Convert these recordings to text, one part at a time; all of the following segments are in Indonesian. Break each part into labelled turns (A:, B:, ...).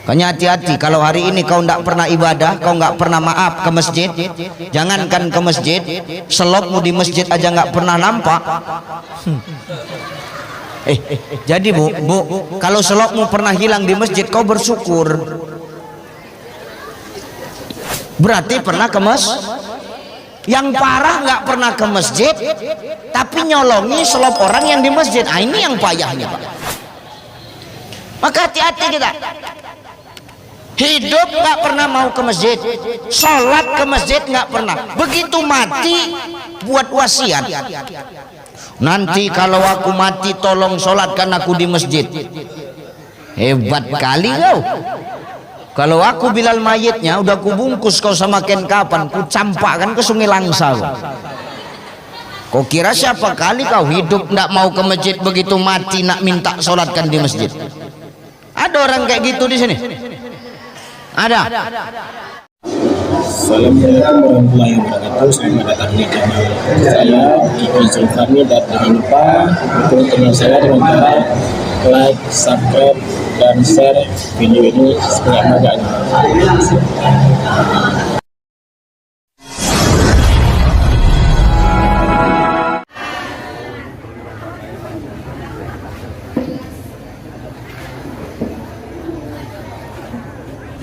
A: Makanya hati-hati kalau hari ini kau tidak pernah ibadah, kau nggak pernah maaf ke masjid, jangankan ke masjid, selopmu di masjid aja nggak pernah nampak. Jadi bu, kalau selopmu pernah hilang di masjid, kau bersyukur. Berarti pernah ke masjid. Yang parah nggak pernah ke masjid, tapi nyolongi selop orang yang di masjid. Ah, ini yang payahnya, Pak. Maka hati-hati kita. Hidup nggak pernah mau ke masjid, sholat ke masjid nggak pernah. Begitu mati buat wasiat. Nanti kalau aku mati tolong sholatkan aku di masjid. Hebat kali kau. Kalau aku Bilal mayitnya udah kubungkus kau sama kain kapan, ku campakkan ke Sungai Langsa. Kau kira siapa kali kau hidup nggak mau ke masjid, begitu mati nak minta sholatkan di masjid? Ada orang kayak gitu di sini? Ada.
B: Assalamualaikum warahmatullahi wabarakatuh. Selamat datang di channel saya Kiki Zulkarni, dan jangan lupa dukung channel saya dengan cara like, subscribe, dan share video ini sebanyak-banyaknya.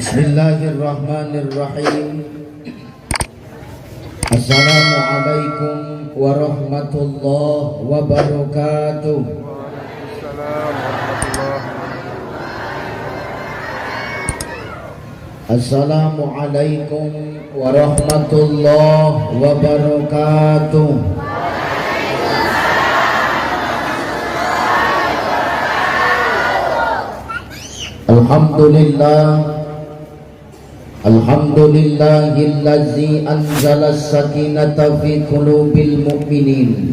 C: Bismillahirrahmanirrahim. Assalamualaikum warahmatullahi wabarakatuh. Assalamualaikum warahmatullahi wabarakatuh. Alhamdulillah. Alhamdulillahillazi anzala as-sakinata fi qulubil mu'minin.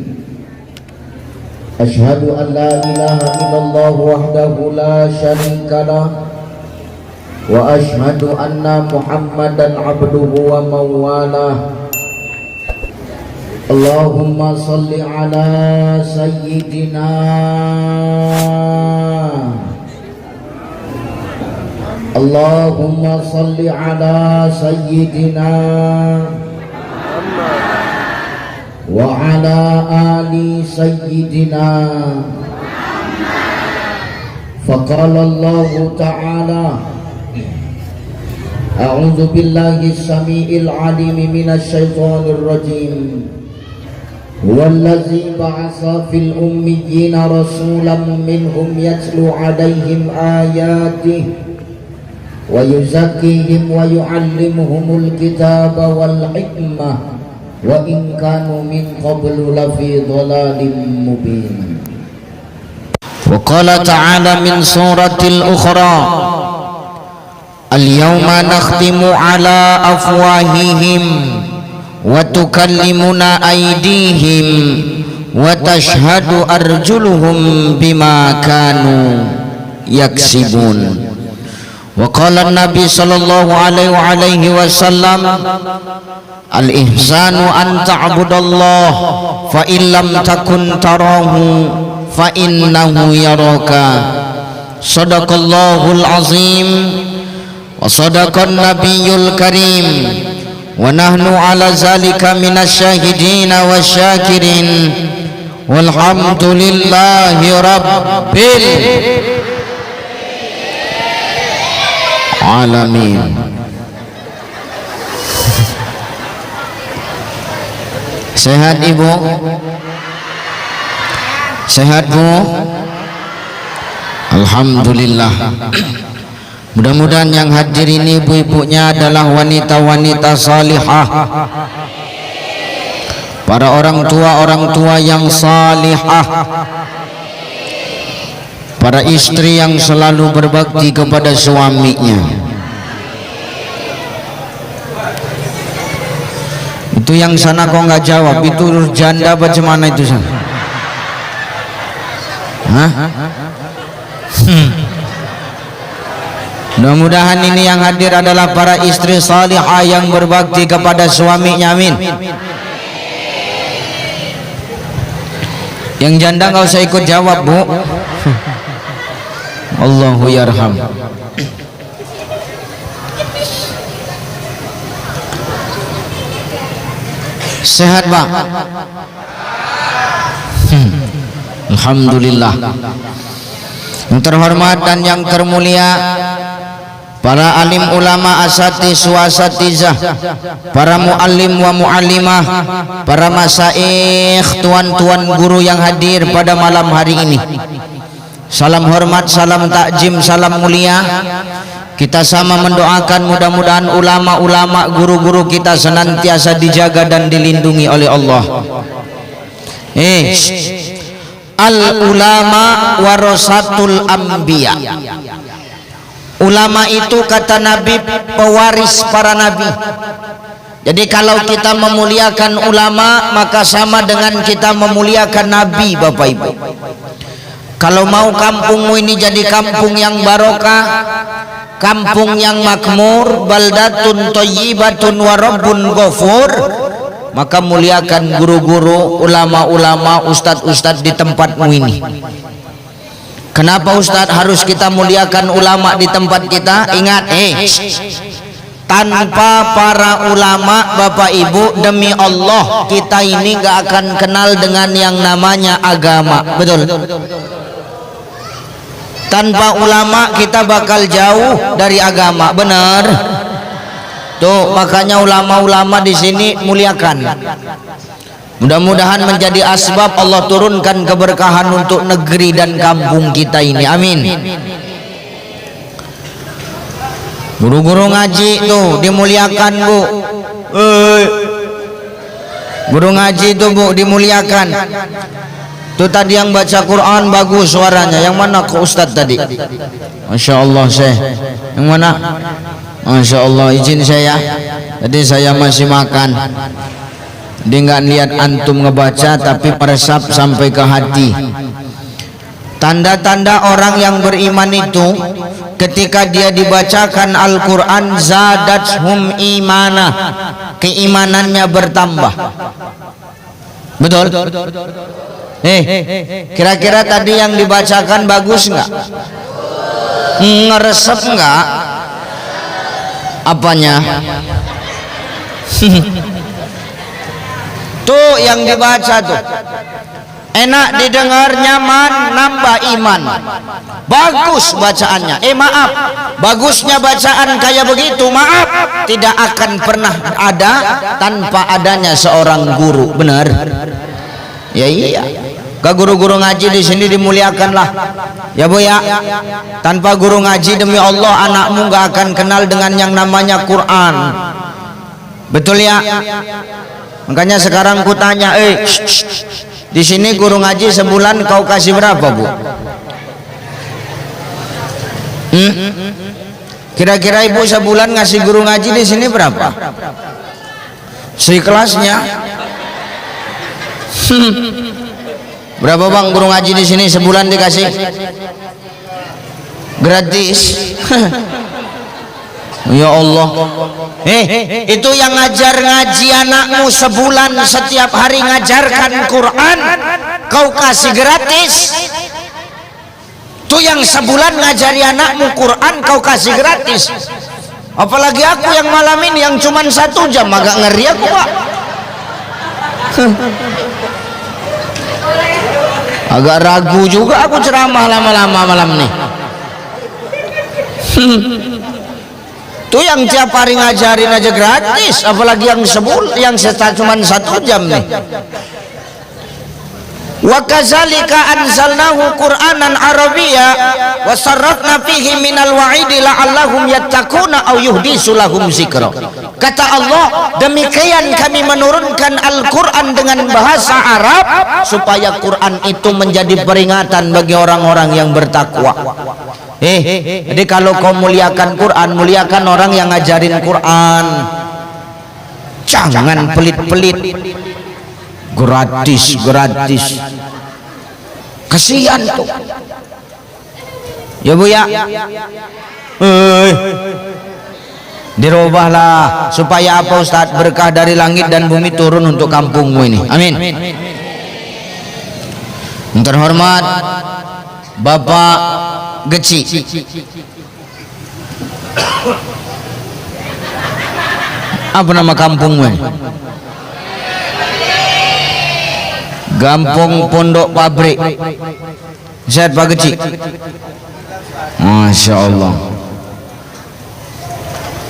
C: Asyhadu an la ilaha illallah wahdahu la syarika lah, wa asyhadu anna Muhammadan abduhu wa mawalah. Allahumma salli ala sayyidina Allahumma salli ala sayyidina wa ala ali sayyidina. Faqala Allah ta'ala a'udzu billahi as-sami'il 'alim minasy syaithanir rajim. Wallazi ba'atsa fil ummiyina rasulan minhum yatlu 'alaihim ayatihi wa yuzakkihim wa yu'allimuhumul kitaba wal hikmah wa in kanu min qablu lafi dhalalin mubin. Wa qala ta'ala min suratil ukhra, al-yawma nakhtimu ala afwahihim wa tukallimuna aydihim wa tashhadu arjuluhum bima kanu yaksibun. Wa qala an-nabi sallallahu alaihi wasallam, al-ihsanu an ta'budallah fa illam takun tarahu fa innahu yaraka. Sadaqallahul azim wa sadaqan nabiyyul karim wa nahnu ala zalika minasyahidin wasyakirin walhamdulillahi rabbil alamin. Sehat ibu? Sehat bu? Alhamdulillah. Mudah-mudahan yang hadir ini ibu-ibunya adalah wanita-wanita salihah, para orang tua yang salihah, para istri yang selalu berbakti kepada suaminya. Itu yang sana kok nggak jawab, itu janda bagaimana itu sana? Hah? Mudah-mudahan ini yang hadir adalah para istri salihah yang berbakti kepada suaminya, amin. Yang janda nggak usah ikut jawab bu. Allahu yarham.
A: Sehat Pak? Alhamdulillah. Yang terhormat dan yang termulia para alim ulama asatiz wa asatizah, para muallim wa muallimah, para masaikh, tuan-tuan guru yang hadir pada malam hari ini. Salam hormat, salam takjim, salam mulia. Kita sama mendoakan mudah-mudahan ulama-ulama, guru-guru kita senantiasa dijaga dan dilindungi oleh Allah. Al ulama warasatul anbiya. Ulama itu kata Nabi pewaris para nabi. Jadi kalau kita memuliakan ulama maka sama dengan kita memuliakan nabi, Bapak Ibu. Kalau mau kampungmu ini jadi kampung yang barokah, kampung yang makmur, baldatun thayyibatun wa rabbun ghafur, maka muliakan guru-guru, ulama-ulama, ustadz-ustadz di tempatmu ini. Kenapa Ustadz harus kita muliakan ulama di tempat kita? Ingat, tanpa para ulama, Bapak Ibu, demi Allah kita ini gak akan kenal dengan yang namanya agama. Betul? Tanpa ulama kita bakal jauh dari agama. Benar? Tuh, makanya ulama-ulama di sini muliakan. Mudah-mudahan menjadi asbab Allah turunkan keberkahan untuk negeri dan kampung kita ini. Amin. Guru-guru ngaji tuh dimuliakan, Bu. Guru ngaji tuh, Bu, dimuliakan. Tuh tadi yang baca Quran bagus suaranya. Yang mana ke Ustadz tadi? Masya Allah, Syekh. Yang mana? Masya Allah, izin saya. Tadi saya masih makan. Dia nggak lihat antum ngebaca tapi meresap sampai ke hati. Tanda-tanda orang yang beriman itu ketika dia dibacakan Al-Quran zadathum imana, keimanannya bertambah. Betul? Kira-kira tadi yang dibacakan bagus nggak? Ngeresep nggak? Apanya? Tuh yang dibaca tuh enak didengar, nyaman, nambah iman, bagus bacaannya. Maaf, bagusnya bacaan kayak begitu, maaf, tidak akan pernah ada tanpa adanya seorang guru. Benar? Ya iya. Ke guru-guru ngaji di sini dimuliakanlah, ya Bu ya. Tanpa guru ngaji demi Allah anakmu gak akan kenal dengan yang namanya Quran. Betul ya? Makanya sekarang ku tanya, di sini guru ngaji sebulan kau kasih berapa, Bu? Kira-kira Ibu sebulan ngasih guru ngaji di sini berapa? Sekelasnya? Berapa Bang guru ngaji di sini sebulan dikasih? Gratis. Ya Allah. Itu yang ngajar ngaji anakmu sebulan setiap hari ngajarkan Quran kau kasih gratis. Itu yang sebulan ngajari anakmu Quran kau kasih gratis. Apalagi aku yang malam ini yang cuma 1 jam, agak ngeri aku, Pak. Agak ragu juga aku ceramah lama-lama malam nih. Tuh yang tiap hari ngajarin aja gratis, apalagi yang yang cuma 1 jam nih. Wa kadzalika anzalnahu Qur'anan Arabiyya wa sarrafna fihi minal wa'idi la'allahum yattaquna aw yuhdisu lahum dzikra. Kata Allah, demikian kami menurunkan Al-Qur'an dengan bahasa Arab supaya Qur'an itu menjadi peringatan bagi orang-orang yang bertakwa. Jadi kalau kau muliakan Quran, muliakan orang yang ngajarin Quran. Jangan pelit-pelit, gratis. Kasihan tuh. Ya Bu ya. Dirubahlah supaya apa Ustaz? Berkah dari langit dan bumi turun untuk kampungmu ini. Amin. Yang terhormat Bapak Geci, Apa nama kampungmu? Gampung Pondok Pabrik. Sehat Pak Kecik? Masya Allah.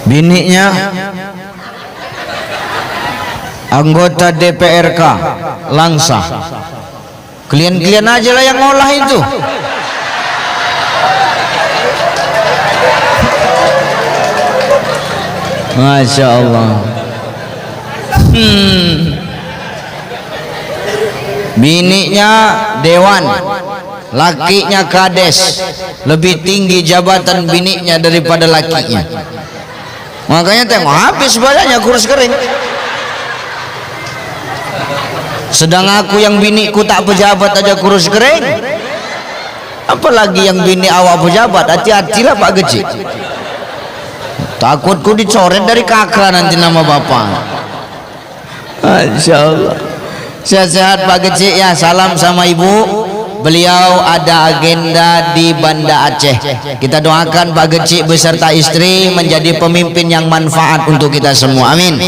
A: Biniknya anggota DPRK Langsa. Klien-klien aja lah yang ngolah itu. Masya Allah. Biniknya dewan, lakinya kades. Lebih tinggi jabatan biniknya daripada lakinya. Makanya tengok habis badannya kurus kering. Sedang aku yang biniku tak pejabat aja kurus kering, apalagi yang bini awak pejabat. Hati-hatilah Pak Kecik. Takutku dicoret dari kakak nanti nama bapak. Masya Allah. Sehat-sehat Pak Kecik ya. Salam sama ibu. Beliau ada agenda di Banda Aceh. Kita doakan Pak Kecik beserta istri menjadi pemimpin yang manfaat untuk kita semua. Amin.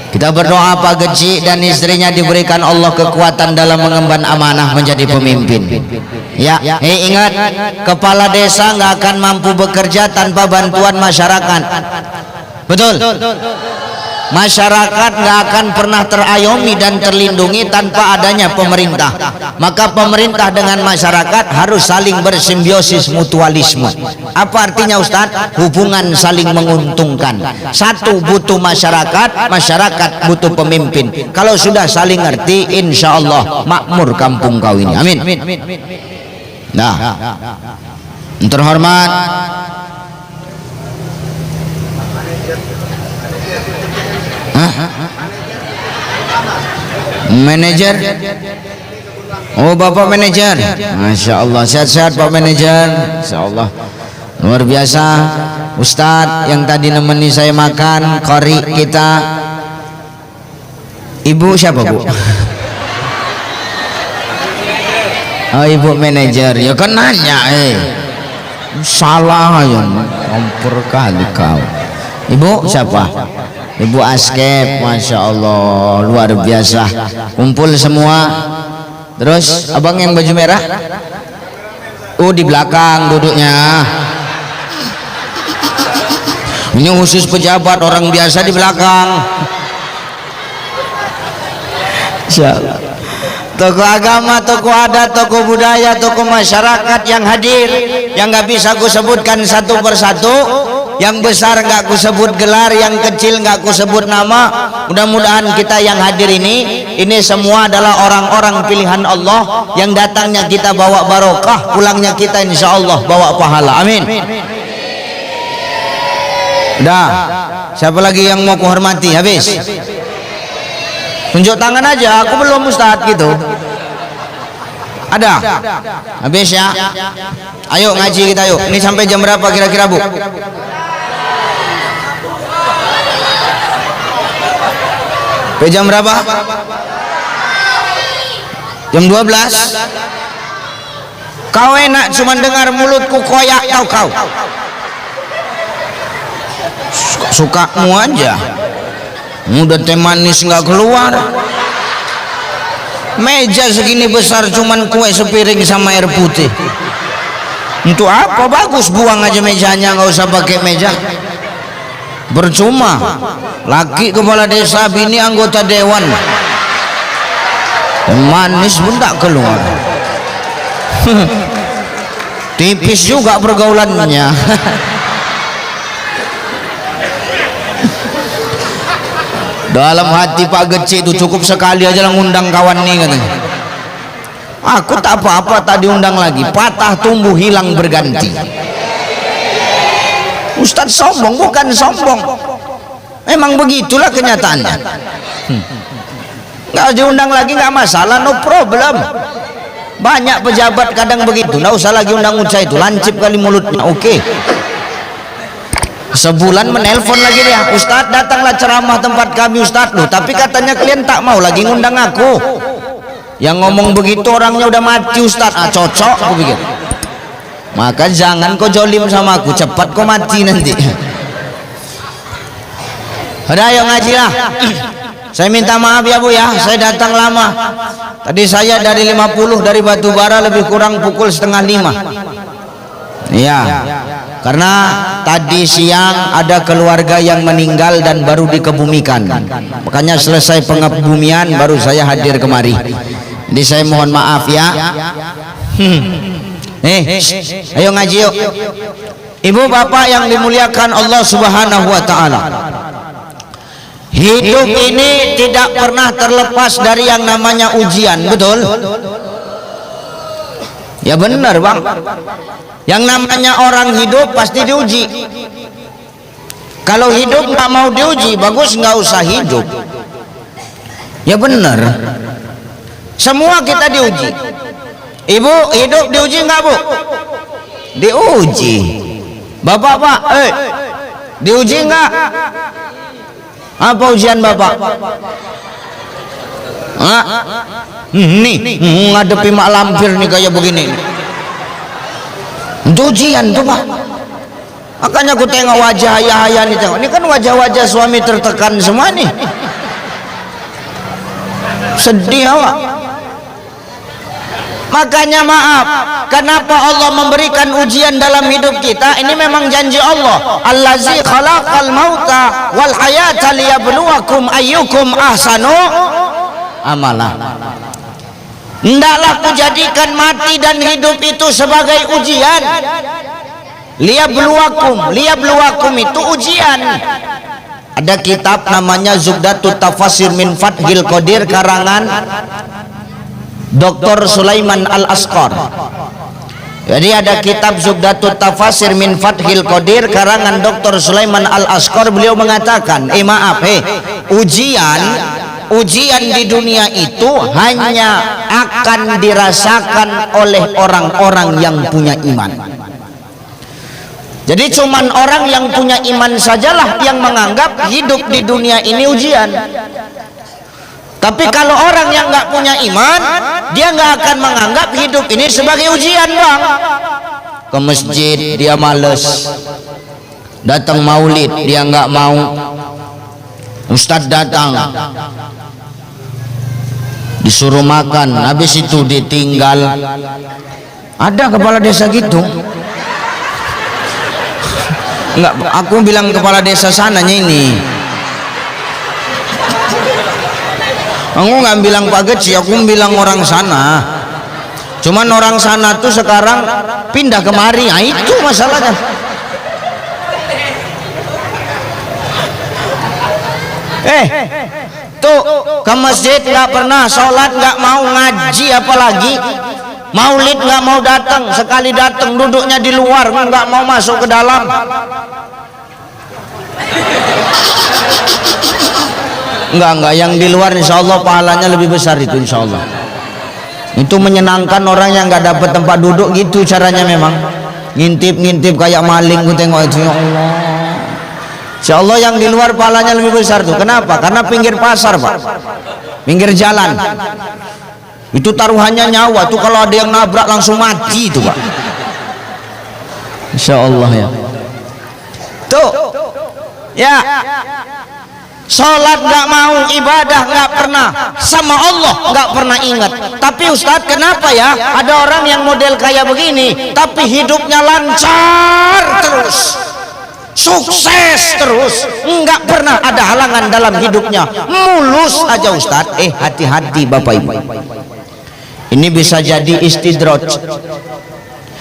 A: Kita berdoa Pak Kecik dan istrinya diberikan Allah kekuatan dalam mengemban amanah menjadi pemimpin. Ya, ingat, kepala desa nggak akan mampu bekerja tanpa bantuan masyarakat. Betul. Masyarakat nggak akan pernah terayomi dan terlindungi tanpa adanya pemerintah. Maka pemerintah dengan masyarakat harus saling bersimbiosis mutualisme. Apa artinya Ustadz? Hubungan saling menguntungkan. Satu butuh masyarakat, masyarakat butuh pemimpin. Kalau sudah saling ngerti, insya Allah makmur kampung kau ini. Amin. Nah, terhormat manajer. Oh Bapak manajer, Masya Allah. Sehat-sehat Pak manajer, Insya Allah. Luar biasa. Ustadz yang tadi nemeni saya makan kori kita. Ibu siapa Bu? Oh Ibu manajer. Ya kan nanya salah ya, hampir kali kau. Ibu siapa? Ibu Askep. Masya Allah, luar biasa. Kumpul semua. Terus abang yang baju merah? Oh di belakang duduknya. Ini khusus pejabat, orang biasa di belakang. Insya Allah. Tokoh agama, tokoh adat, tokoh budaya, tokoh masyarakat yang hadir, yang nggak bisa aku sebutkan satu persatu. Yang besar nggak aku sebut gelar, yang kecil nggak aku sebut nama. Mudah-mudahan kita yang hadir ini semua adalah orang-orang pilihan Allah yang datangnya kita bawa barokah, pulangnya kita insya Allah bawa pahala. Amin. Dah, siapa lagi yang mau kuhormati? Habis. Tunjuk tangan aja, aku belum Ustadz gitu. Ada? Habis ya? Ayo ngaji kita yuk. Ini sampai jam berapa kira-kira Bu? Sampai jam berapa? Jam 12. Kau enak cuma dengar mulutku koyak tau kau. Sukamu aja. Udah teh manis nggak keluar. Meja segini besar cuman kue sepiring sama air putih. Untuk apa? Bagus buang aja mejanya, nggak usah pakai meja. Percuma. Laki kepala desa, bini anggota dewan. Manis pun tak keluar. Tipis juga pergaulannya. Dalam hati Pak Kecik itu cukup sekali aja lah ngundang kawan nih katanya. Aku tak apa-apa tadi undang lagi, patah tumbuh hilang berganti. Ustadz sombong? Bukan sombong, memang begitulah kenyataannya. Nggak diundang lagi nggak masalah, no problem. Banyak pejabat kadang begitu, nggak usah lagi undang Uca itu, lancip kali mulutnya. Oke. Sebulan menelpon lagi dia, Ustadz datanglah ceramah tempat kami Ustadz loh, tapi katanya kalian tak mau lagi ngundang aku. Yang ngomong begitu orangnya udah mati Ustadz. Cocok aku pikir. Maka jangan kau jolim sama aku, cepat kau mati nanti. Udah ayo ngaji lah. Saya minta maaf ya Bu ya, saya datang lama. Tadi saya dari 50 dari Batubara lebih kurang pukul 4:30. Iya. Karena tadi siang ada keluarga yang meninggal dan baru dikebumikan. Makanya selesai pengebumian baru saya hadir kemari. Jadi saya mohon maaf ya. Ayo ngaji yuk. Ibu bapak yang dimuliakan Allah Subhanahu wa taala. Hidup ini tidak pernah terlepas dari yang namanya ujian, betul? Ya benar Bang. Yang namanya orang hidup pasti diuji. Kalau hidup nggak mau diuji, bagus nggak usah hidup. Ya benar. Semua kita diuji. Ibu hidup diuji nggak Bu? Diuji. Bapak Pak, diuji nggak? Apa ujian Bapak? Nih ngadepi mak lampir nih kayak begini. Itu ujian tuh Pak. Makanya aku tengok wajah ayah-ayah nih, tengok. Ini kan wajah-wajah suami tertekan semua nih. Sedih awak. Makanya maaf, kenapa Allah memberikan ujian dalam hidup kita? Ini memang janji Allah. Allazi khalaqal mauta wal hayata liyabluwakum ayyukum ahsanu amala. Hendaklah kujadikan mati dan hidup itu sebagai ujian. Liyabluwakum itu ujian. Ada kitab namanya Zubdatut Tafasir min Fathil Qadir karangan Dr. Sulaiman Al-Asqar. Jadi ada kitab Zubdatut Tafasir min Fathil Qadir karangan Dr. Sulaiman Al-Asqar. Beliau mengatakan, ujian di dunia itu hanya akan dirasakan oleh orang-orang yang punya iman. Jadi cuman orang yang punya iman sajalah yang menganggap hidup di dunia ini ujian. Tapi kalau orang yang nggak punya iman, dia nggak akan menganggap hidup ini sebagai ujian Bang. Ke masjid dia males, datang maulid dia nggak mau, ustadz datang disuruh makan, habis itu ditinggal. Ada kepala desa gitu. Enggak, aku bilang kepala desa sananya ini. Aku nggak bilang Pak Geci, aku bilang orang sana. Cuman orang sana tuh sekarang pindah kemari, nah itu masalahnya. Tuh ke masjid nggak pernah, sholat nggak mau, ngaji apalagi maulid nggak mau datang, sekali datang duduknya di luar, nggak mau masuk ke dalam. Enggak, yang di luar insya Allah pahalanya lebih besar itu insya Allah. Itu menyenangkan orang yang nggak dapat tempat duduk gitu caranya memang. Ngintip kayak maling, ku tengok itu ya Allah. Insya Allah yang di luar pahalanya lebih besar tuh. Kenapa? Karena pinggir pasar Pak, pinggir jalan. Itu taruhannya nyawa tuh, kalau ada yang nabrak langsung mati itu Pak. Insya Allah ya. Tuh ya. Sholat nggak mau, ibadah nggak pernah, sama Allah nggak pernah ingat. Tapi Ustadz kenapa ya ada orang yang model kayak begini tapi hidupnya lancar terus, sukses terus, nggak pernah ada halangan dalam hidupnya, mulus aja Ustadz. Hati-hati Bapak Ibu, ini bisa jadi istidraj.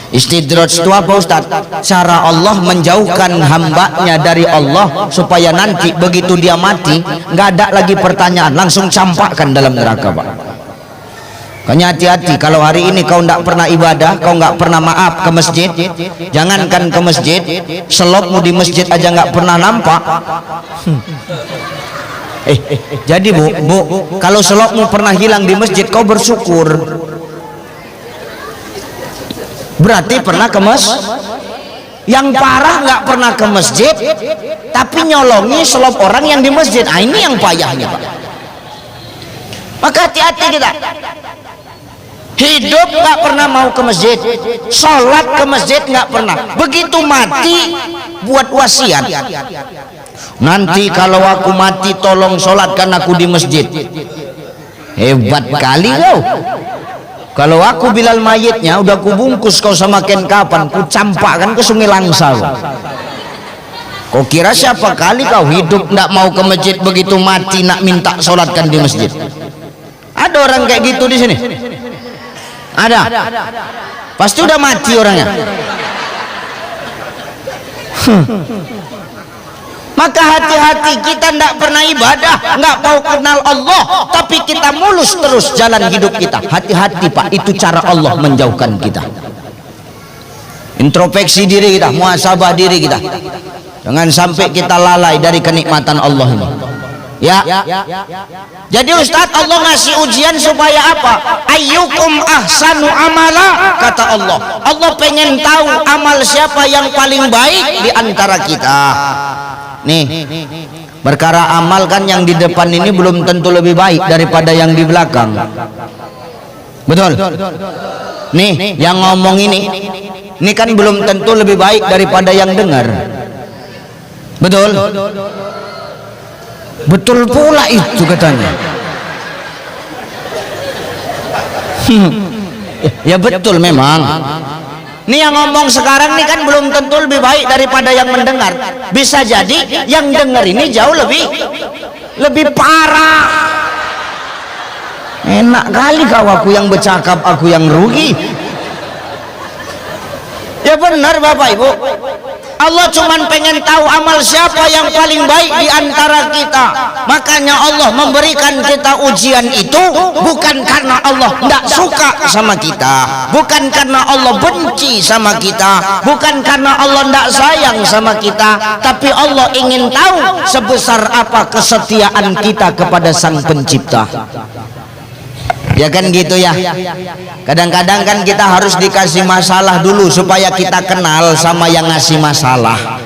A: Istidraj itu apa Ustaz? Cara Allah menjauhkan hambanya dari Allah supaya nanti begitu dia mati nggak ada lagi pertanyaan, langsung campakkan dalam neraka Pak. Makanya hati-hati, kalau hari ini kau nggak pernah ibadah, kau nggak pernah maaf ke masjid, jangankan ke masjid, selopmu di masjid aja nggak pernah nampak. Jadi bu, kalau selopmu pernah hilang di masjid, kau bersyukur. Berarti pernah ke masjid. Yang parah nggak pernah ke masjid tapi nyolongi selop orang yang di masjid. Ini yang payahnya Pak. Maka hati-hati kita. hidup nggak pernah mau ke masjid, sholat ke masjid nggak pernah. Begitu mati buat wasiat, nanti kalau aku mati tolong sholatkan aku di masjid. Hebat kali kau. Kalau aku Bilal mayitnya udah kubungkus kau sama kain kapan, ku campakkan ke Sungai Langsa. Kau kira siapa kali kau hidup ndak mau ke masjid, begitu mati nak minta sholatkan di masjid? Ada orang kayak gitu di sini? Ada? Pasti udah mati orangnya. Maka hati-hati, kita tidak pernah ibadah, nggak mau kenal Allah, tapi kita mulus terus jalan hidup kita. Hati-hati Pak, itu cara Allah menjauhkan kita. Introspeksi diri kita, muhasabah diri kita. Jangan sampai kita lalai dari kenikmatan Allah ini. Ya. Jadi Ustadz, Allah ngasih ujian supaya apa? Ayyukum ahsanu amala, kata Allah. Allah pengen tahu amal siapa yang paling baik di antara kita. Nih, perkara amal kan yang di depan ini belum tentu lebih baik daripada yang di belakang. Betul? Nih, yang ngomong ini kan belum tentu lebih baik daripada yang dengar. Betul? Betul pula itu katanya. Ya betul memang. Ini yang ngomong sekarang ini kan belum tentu lebih baik daripada yang mendengar. Bisa jadi yang dengar ini jauh lebih parah. Enak kali kau, aku yang bercakap, aku yang rugi. Ya benar Bapak Ibu, Allah cuman pengen tahu amal siapa yang paling baik di antara kita. Makanya Allah memberikan kita ujian itu bukan karena Allah tidak suka sama kita, bukan karena Allah benci sama kita, bukan karena Allah tidak sayang sama kita, tapi Allah ingin tahu sebesar apa kesetiaan kita kepada Sang Pencipta. Ya kan gitu ya. Kadang-kadang kan kita harus dikasih masalah dulu supaya kita kenal sama yang ngasih masalah.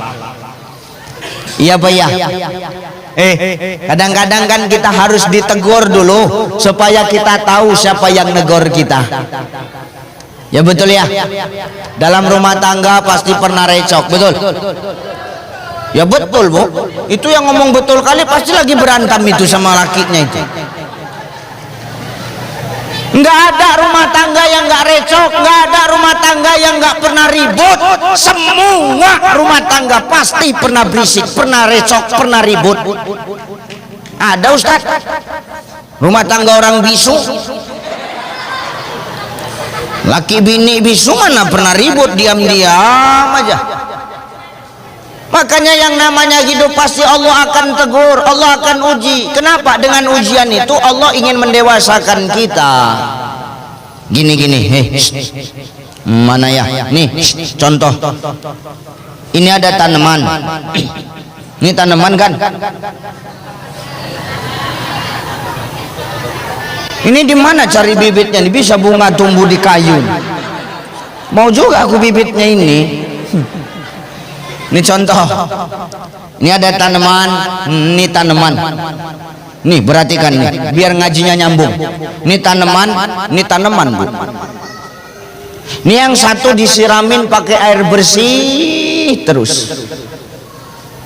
A: Iya Pak ya. Kadang-kadang kan kita harus ditegur dulu supaya kita tahu siapa yang negor kita. Ya betul ya. Dalam rumah tangga pasti pernah recok, betul? Ya betul Bu. Itu yang ngomong betul kali pasti lagi berantem itu sama lakinya itu. Nggak ada rumah tangga yang nggak recok, nggak ada rumah tangga yang nggak pernah ribut. Semua rumah tangga pasti pernah berisik, pernah recok, pernah ribut. Ada Ustaz? Rumah tangga orang bisu, laki bini bisu mana pernah ribut, diam-diam aja. Makanya yang namanya hidup pasti Allah akan tegur, Allah akan uji. Kenapa? Dengan ujian itu Allah ingin mendewasakan kita. Gini, mana ya? Nih, contoh. Ini ada tanaman. Ini tanaman kan? Ini di mana cari bibitnya? Ini bisa bunga tumbuh di kayu. Mau juga aku bibitnya ini. Ini contoh. Ini ada tanaman, ini tanaman. Nih perhatikan nih, biar ngajinya nyambung. Ini tanaman, Bu. Ini yang satu disiramin pakai air bersih terus.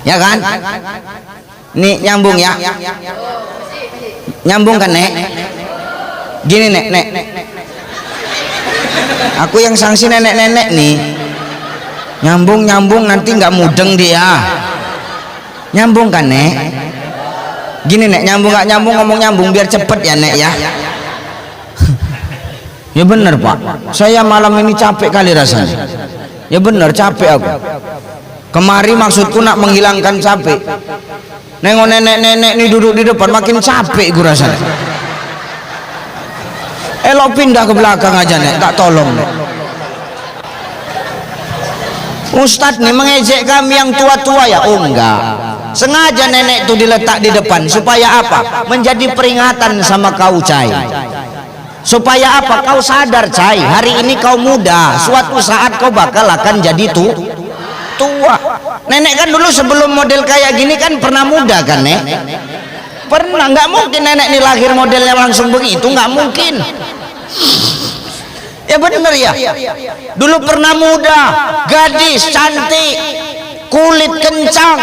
A: Ya kan? Nih nyambung ya. Nyambung kan, Nek? Gini, Nek. Aku yang sanksi nenek-nenek nih. Nyambung nanti nggak mudeng dia. Nyambung kan Nek? Gini Nek, nyambung nggak nyambung, ngomong nyambung biar cepet ya Nek ya. Ya bener Pak, saya malam ini capek kali rasanya. Ya bener capek aku. Kemari maksudku nak menghilangkan capek. Nengok nenek-nenek nih duduk di depan makin capek gue rasanya. Elok pindah ke belakang aja Nek, tak tolong Nek. Ustadz nih mengejek kami yang tua-tua ya? Oh enggak, sengaja nenek itu diletak di depan supaya apa? Menjadi peringatan sama kau Cai. Supaya apa? Kau sadar Cai, hari ini kau muda, suatu saat kau bakal akan jadi tua. Nenek kan dulu sebelum model kayak gini kan pernah muda kan Nek? Pernah. Nggak mungkin nenek ini lahir modelnya langsung begitu, nggak mungkin. Ya benar ya. Dulu pernah muda, gadis cantik, kulit kencang,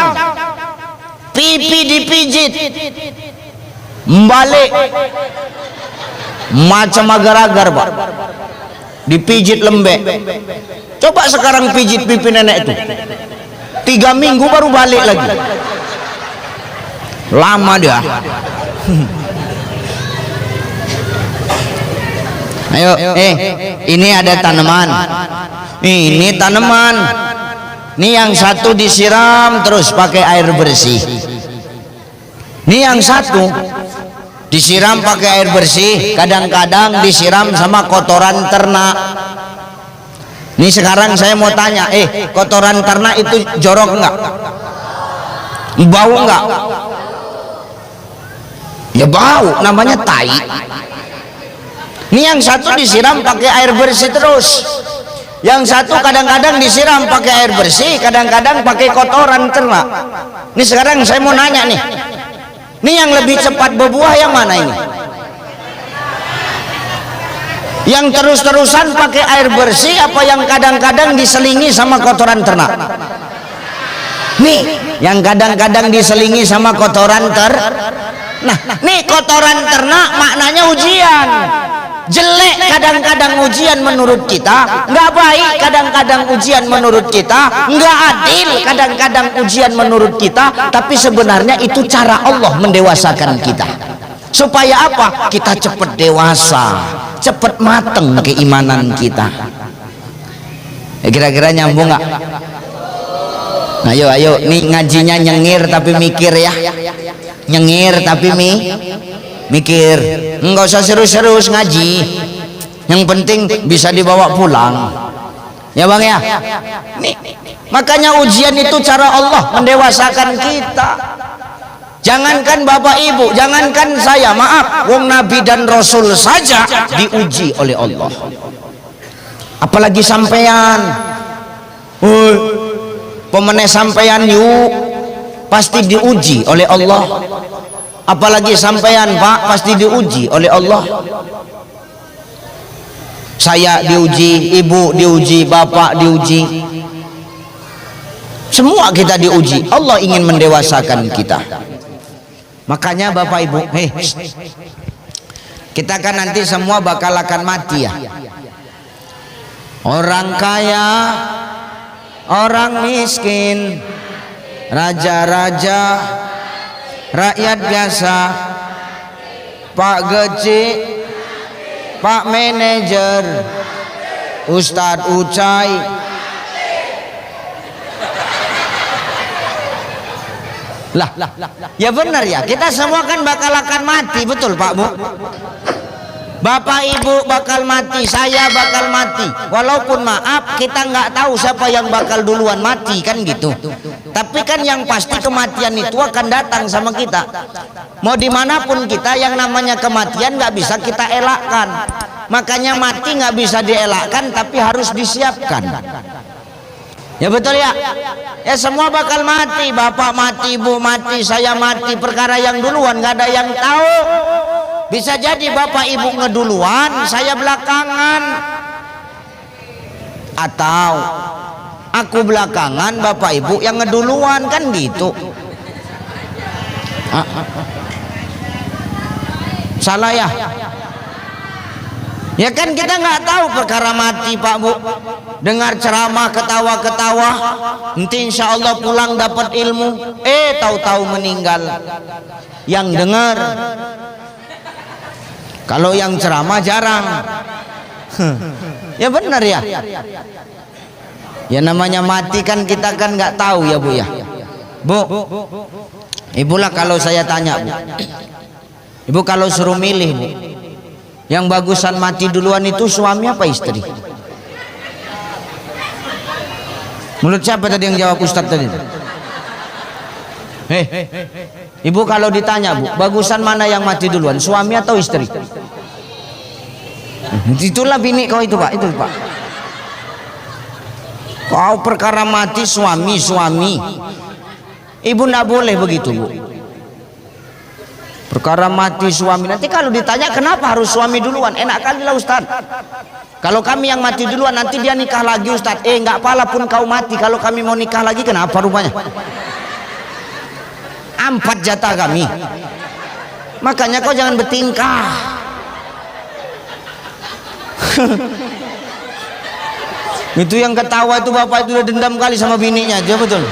A: pipi dipijit, balik macam agar-agar Pak, dipijit lembek. Coba sekarang pijit pipi nenek itu 3 minggu baru balik lagi, lama dia. Ayo, ini ada tanaman. Ini tanaman. Ini yang satu disiram terus pakai air bersih. Ini yang satu disiram pakai air bersih, kadang-kadang disiram sama kotoran ternak. Ini sekarang saya mau tanya, kotoran ternak itu jorok enggak? Bau enggak? Ya bau, namanya tai. Ini yang satu disiram pakai air bersih terus, yang satu kadang-kadang disiram pakai air bersih, kadang-kadang pakai kotoran ternak. Ini sekarang saya mau nanya nih, ini yang lebih cepat berbuah yang mana ini? Yang terus-terusan pakai air bersih apa yang kadang-kadang diselingi sama kotoran ternak? Nih, yang kadang-kadang diselingi sama kotoran Nah, nih kotoran ternak maknanya ujian. Jelek kadang-kadang ujian menurut kita, nggak baik kadang-kadang ujian menurut kita, nggak adil kadang-kadang ujian menurut kita, tapi sebenarnya itu cara Allah mendewasakan kita. Supaya apa? Kita cepat dewasa, cepat mateng keimanan kita. Kira-kira nyambung nggak? Ayo, nih ngajinya nyengir tapi mikir ya. Nyengir tapi mikir, nggak usah serius-serius ngaji, yang penting bisa dibawa pulang ya Bang ya. Nih, makanya ujian itu cara Allah mendewasakan kita. Jangankan Bapak Ibu, jangankan saya, maaf, wong Nabi dan Rasul saja diuji oleh Allah, apalagi sampean. Pemenang sampean yuk pasti diuji oleh Allah, apalagi sampean Pak pasti diuji oleh Allah. Saya diuji, ibu diuji, bapak diuji, semua kita diuji. Allah ingin mendewasakan kita. Makanya Bapak Ibu, kita kan nanti semua bakal akan mati ya. Orang kaya, orang miskin, raja-raja, rakyat biasa, Pak Geci, Pak Manajer, Ustadz Ucai, lah ya benar ya, kita semua kan bakal akan mati, betul Pak Bu? Bapak Ibu bakal mati, saya bakal mati. Walaupun maaf kita nggak tahu siapa yang bakal duluan mati kan gitu. Tapi kan yang pasti kematian itu akan datang sama kita. Mau dimanapun kita, yang namanya kematian nggak bisa kita elakkan. Makanya mati nggak bisa dielakkan, tapi harus disiapkan. Ya betul ya. Ya semua bakal mati. Bapak mati, ibu mati, saya mati. Perkara yang duluan nggak ada yang tahu. Bisa jadi Bapak Ibu ngeduluan, saya belakangan, atau aku belakangan, Bapak Ibu yang ngeduluan, kan gitu. Salah ya? Ya kan kita nggak tahu perkara mati Pak Bu. Dengar ceramah ketawa-ketawa, nanti insya Allah pulang dapat ilmu, tahu-tahu meninggal. Yang dengar. Kalau yang ceramah jarang. Ya benar ya. Ya namanya mati kan kita kan nggak tahu ya Bu ya. Bu, Ibu lah kalau saya tanya Bu, Ibu kalau suruh milih Bu, yang bagusan mati duluan itu suami apa istri? Menurut siapa tadi yang jawab Ustadz tadi? Ibu kalau ditanya Bu, bagusan mana yang mati duluan, suami atau istri? Itulah bini kau itu Pak, itu Pak. Kau perkara mati suami. Ibu tidak boleh begitu Bu. Perkara mati suami, nanti kalau ditanya kenapa harus suami duluan, enak kali lah Ustaz. Kalau kami yang mati duluan nanti dia nikah lagi Ustaz. Enggak apalah pun kau mati, kalau kami mau nikah lagi kenapa rupanya? 4 jatah kami. Makanya kau jangan bertingkah. Itu yang ketawa itu bapak itu udah dendam kali sama bininya aja, betul.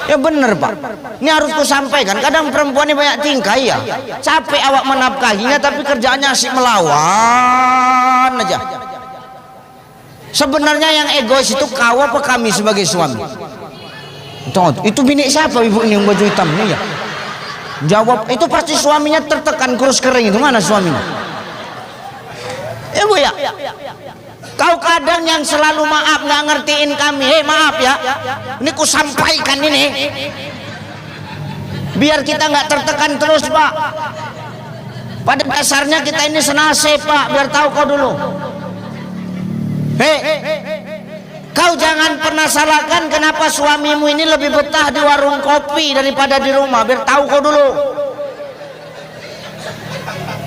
A: Ya bener Pak, ini harus ku sampaikan. Kadang perempuan ini banyak tingkah ya. Capek awak menafkahinya tapi kerjaannya asik melawan aja. Sebenarnya yang egois itu kau apa kami sebagai suami? Itu bini siapa ibu ini yang baju hitam ini ya? Jawab, itu pasti suaminya tertekan kurus kering itu. Mana suaminya? Ibu ya, kau kadang yang selalu maaf nggak ngertiin kami. Maaf ya, ini ku sampaikan ini biar kita nggak tertekan terus Pak. Pada dasarnya kita ini senasib Pak, biar tahu kau dulu. Kau jangan pernah salahkan kenapa suamimu ini lebih betah di warung kopi daripada di rumah, biar tahu kau dulu.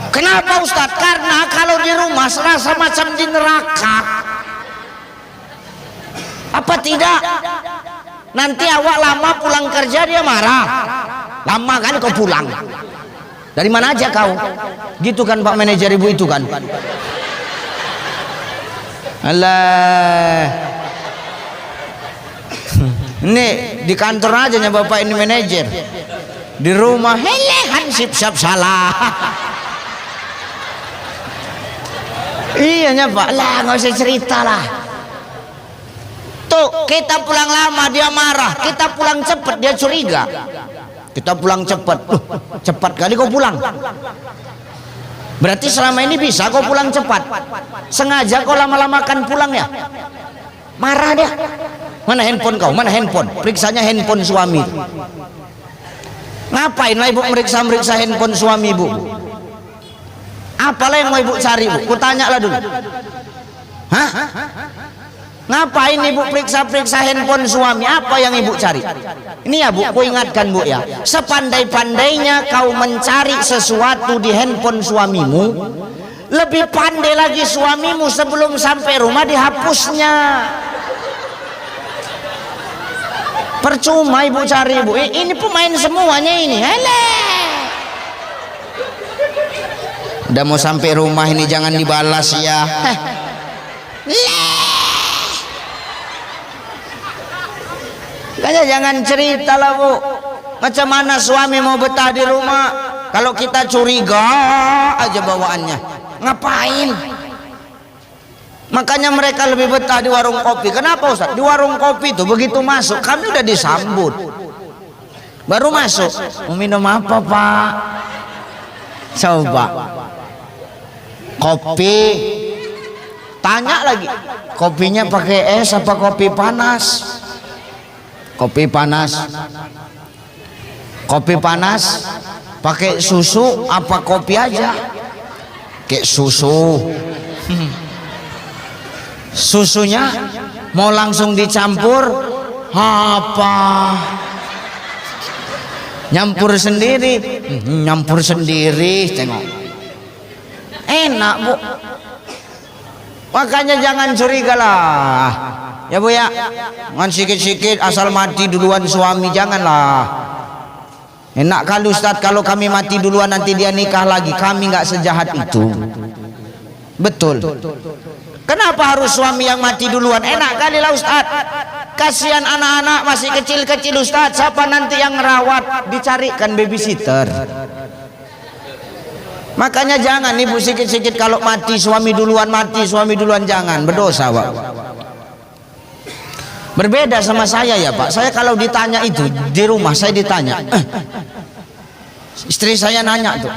A: Kenapa Ustadz? Karena kalau di rumah serasa macam di neraka. Apa tidak? Nanti awak lama pulang kerja dia marah. Lama kan kau pulang. Dari mana aja kau? Gitu kan Pak manajer ibu itu kan? Alah. Ini di kantor aja nya bapak ini manajer. Di rumah hele hansip siap salah. Iya nya Pak, lah nggak usah cerita lah. Tuh kita pulang lama dia marah, kita pulang cepat dia curiga. Kita pulang cepat, cepat kali kau pulang. Berarti selama ini bisa kau pulang cepat. Sengaja kau lama-lamakan pulang ya? Marah dia. Mana handphone kau? Mana handphone? Periksanya handphone suami. Ngapain lah ibu meriksa handphone suami ibu? Apalah yang mau ibu cari bu? Kutanya lah dulu. Hah? Ngapain ibu periksa handphone suami? Apa yang ibu cari? Ini ya bu, ku ingatkan bu ya. Sepandai-pandainya kau mencari sesuatu di handphone suamimu, lebih pandai lagi suamimu sebelum sampai rumah dihapusnya. Percuma ibu cari bu. Ini pemain semuanya ini. Hele. Udah mau sampai rumah ini jangan dibalas ya. Kayaknya jangan cerita lah bu. Macam mana suami mau betah di rumah kalau kita curiga aja bawaannya. Ngapain? Makanya mereka lebih betah di warung kopi. Kenapa Ustaz? Di warung kopi itu begitu masuk kami udah disambut. Baru masuk. Mau minum apa Pak? Coba. Kopi. Tanya lagi. Kopinya pakai es apa kopi panas? Kopi panas. Kopi panas pakai susu apa kopi aja? Kayak susu. Susunya mau langsung dicampur apa? Nyampur sendiri. Nyampur sendiri, tengok. Enak bu. Makanya jangan curiga lah ya bu ya. Jangan sikit-sikit asal mati duluan suami, janganlah. Enak kali Ustadz kalau kami mati duluan nanti dia nikah lagi. Kami nggak sejahat itu. Betul. Kenapa harus suami yang mati duluan? Enak kali lah Ustadz. Kasihan anak-anak masih kecil-kecil Ustadz. Siapa nanti yang ngerawat? Dicarikan babysitter. Makanya jangan ibu sikit-sikit kalau mati suami duluan, jangan, berdosa Pak. Berbeda sama saya ya Pak. Saya kalau ditanya itu di rumah saya ditanya, istri saya nanya tuh,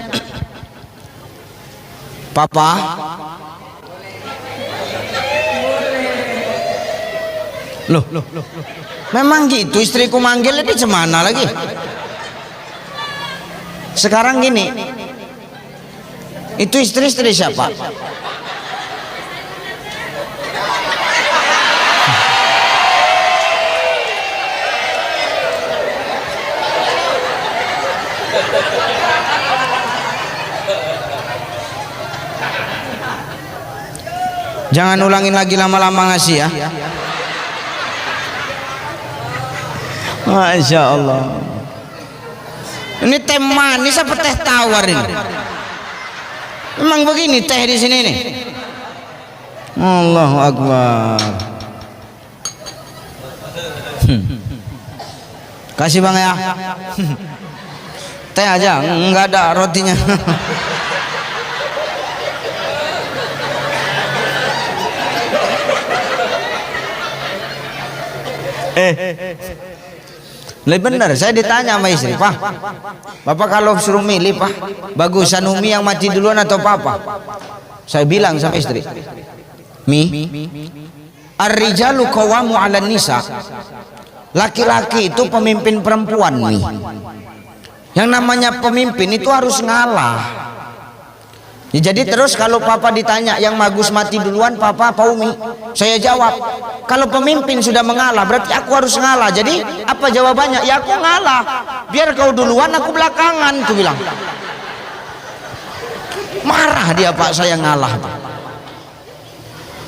A: Papa, loh, memang gitu istriku manggil ini cemana lagi? Sekarang gini. Itu istri siapa? Jangan ulangin lagi lama-lama ngasih ya. Masya Allah. Ini teh manis apa teh tawar ini? Emang begini teh di sini nih. Allahu Akbar. Kasih bang ya. Teh aja, enggak ada rotinya. Lebih benar, saya ditanya sama istri, Pak, Bapak kalau suruh milih, Pak, bagusan Umi yang mati duluan atau Papa? Saya bilang sama istri, Mi, ar-rijalu qawamu 'alan nisa. Laki-laki itu pemimpin perempuan, Mi. Yang namanya pemimpin itu harus ngalah. Ya, jadi terus kalau Papa ditanya yang bagus mati duluan, Papa apa Umi? Saya jawab, kalau pemimpin sudah mengalah berarti aku harus ngalah. Jadi apa jawabannya? Ya aku ngalah. Biar kau duluan aku belakangan, aku bilang. Marah dia, Pak, saya ngalah.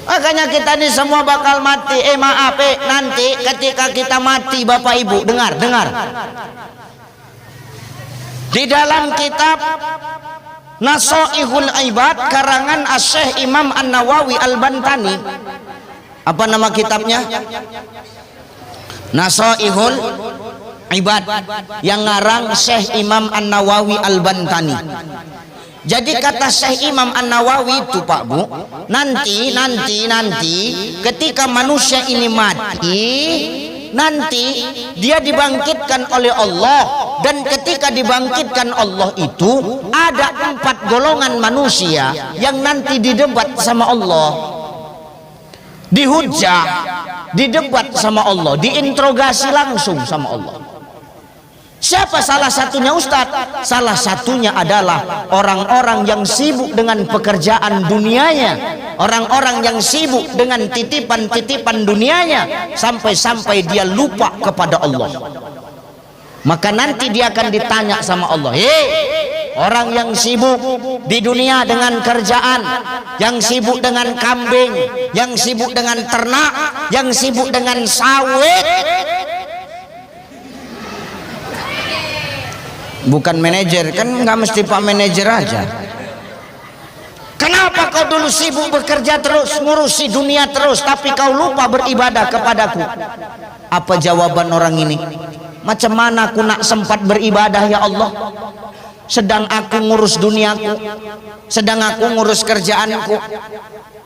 A: Makanya kita ini semua bakal mati. Maaf, nanti ketika kita mati, Bapak Ibu, dengar. Di dalam kitab Nasaihul Ibad karangan Asy-Syaikh Imam An-Nawawi Al-Bantani, apa nama kitabnya? Nasaihul Ibad, yang ngarang Syekh Imam An-Nawawi Al-Bantani. Jadi kata Syekh Imam An-Nawawi itu, Pak Bu, nanti ketika manusia ini mati, nanti dia dibangkitkan oleh Allah, dan ketika dibangkitkan Allah itu ada 4 golongan manusia yang nanti didebat sama Allah, dihujah, didebat sama Allah, diinterogasi langsung sama Allah. Siapa salah satunya, Ustadz? Salah satunya adalah orang-orang yang sibuk dengan pekerjaan dunianya, orang-orang yang sibuk dengan titipan-titipan dunianya, sampai-sampai dia lupa kepada Allah. Maka nanti dia akan ditanya sama Allah, orang yang sibuk di dunia dengan kerjaan, yang sibuk dengan kambing, yang sibuk dengan ternak, yang sibuk dengan sawit, bukan manajer, kan nggak mesti Pak manajer aja. Kenapa kau dulu sibuk bekerja terus, ngurusi dunia terus, tapi kau lupa beribadah kepadaku? Apa jawaban orang ini? Macam mana aku nak sempat beribadah ya Allah, sedang aku ngurus duniaku, sedang aku ngurus kerjaanku.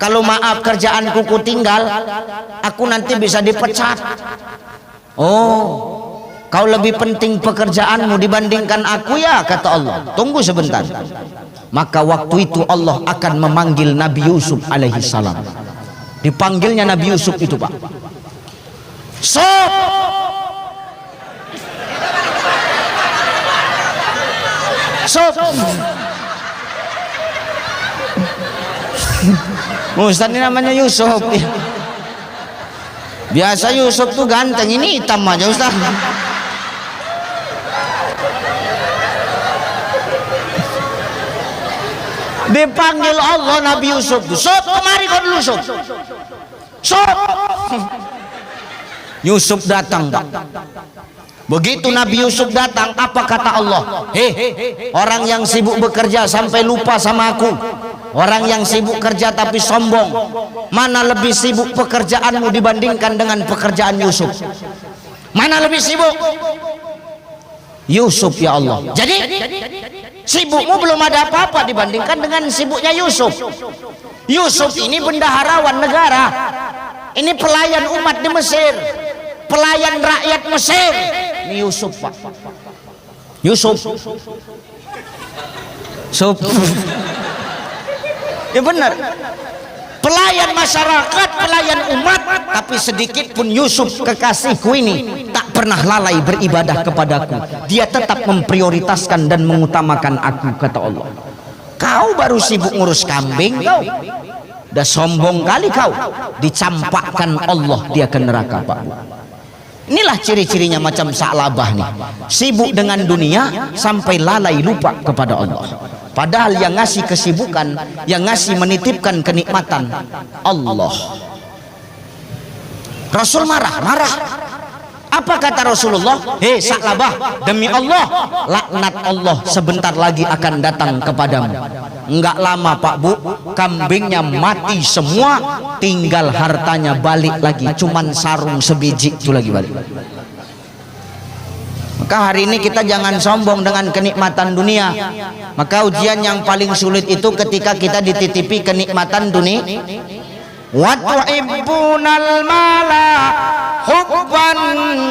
A: Kalau maaf kerjaanku ku tinggal, aku nanti bisa dipecat. Oh, kau lebih penting pekerjaanmu dibandingkan aku ya, kata Allah. Tunggu sebentar. Maka waktu itu Allah akan memanggil Nabi Yusuf alaihi salam. Dipanggilnya Nabi Yusuf itu, Pak. Sob, sob. Ustaz ini namanya Yusuf. Biasa Yusuf tuh ganteng, ini hitam aja Ustaz. Dipanggil Allah Nabi Yusuf, Sob, kemari kau dulu Sob. Sob. Yusuf datang, Pak. Begitu Nabi Yusuf datang, apa kata Allah? Orang yang sibuk bekerja sampai lupa sama aku, orang yang sibuk kerja tapi sombong, mana lebih sibuk pekerjaanmu dibandingkan dengan pekerjaan Yusuf? Mana lebih sibuk? Yusuf ya Allah. Jadi sibukmu belum ada apa-apa dibandingkan dengan sibuknya Yusuf. Yusuf ini bendaharawan negara, ini pelayan umat di Mesir, pelayan rakyat Mesir. Ini Yusuf, Pak. Yusuf. Ya benar. Pelayan masyarakat, pelayan umat, tapi sedikit pun Yusuf kekasihku ini tak pernah lalai beribadah kepadaku. Dia tetap memprioritaskan dan mengutamakan aku, kata Allah. Kau baru sibuk ngurus kambing kau. Dah sombong kali kau. Dicampakkan Allah dia ke neraka, Pak. Inilah ciri-cirinya macam Sa'labah nih, sibuk dengan dunia sampai lalai lupa kepada Allah. Padahal yang ngasih kesibukan, yang ngasih menitipkan kenikmatan Allah. Rasul marah. Apa kata Rasulullah? Hei Sa'labah, demi Allah, laknat Allah sebentar lagi akan datang kepadamu. Enggak lama Pak Bu, kambingnya mati semua, tinggal hartanya balik lagi, cuman sarung sebiji itu lagi balik. Maka hari ini kita jangan sombong dengan kenikmatan dunia. Maka ujian yang paling sulit itu ketika kita dititipi kenikmatan dunia. Wa tuhibbunal mala hubban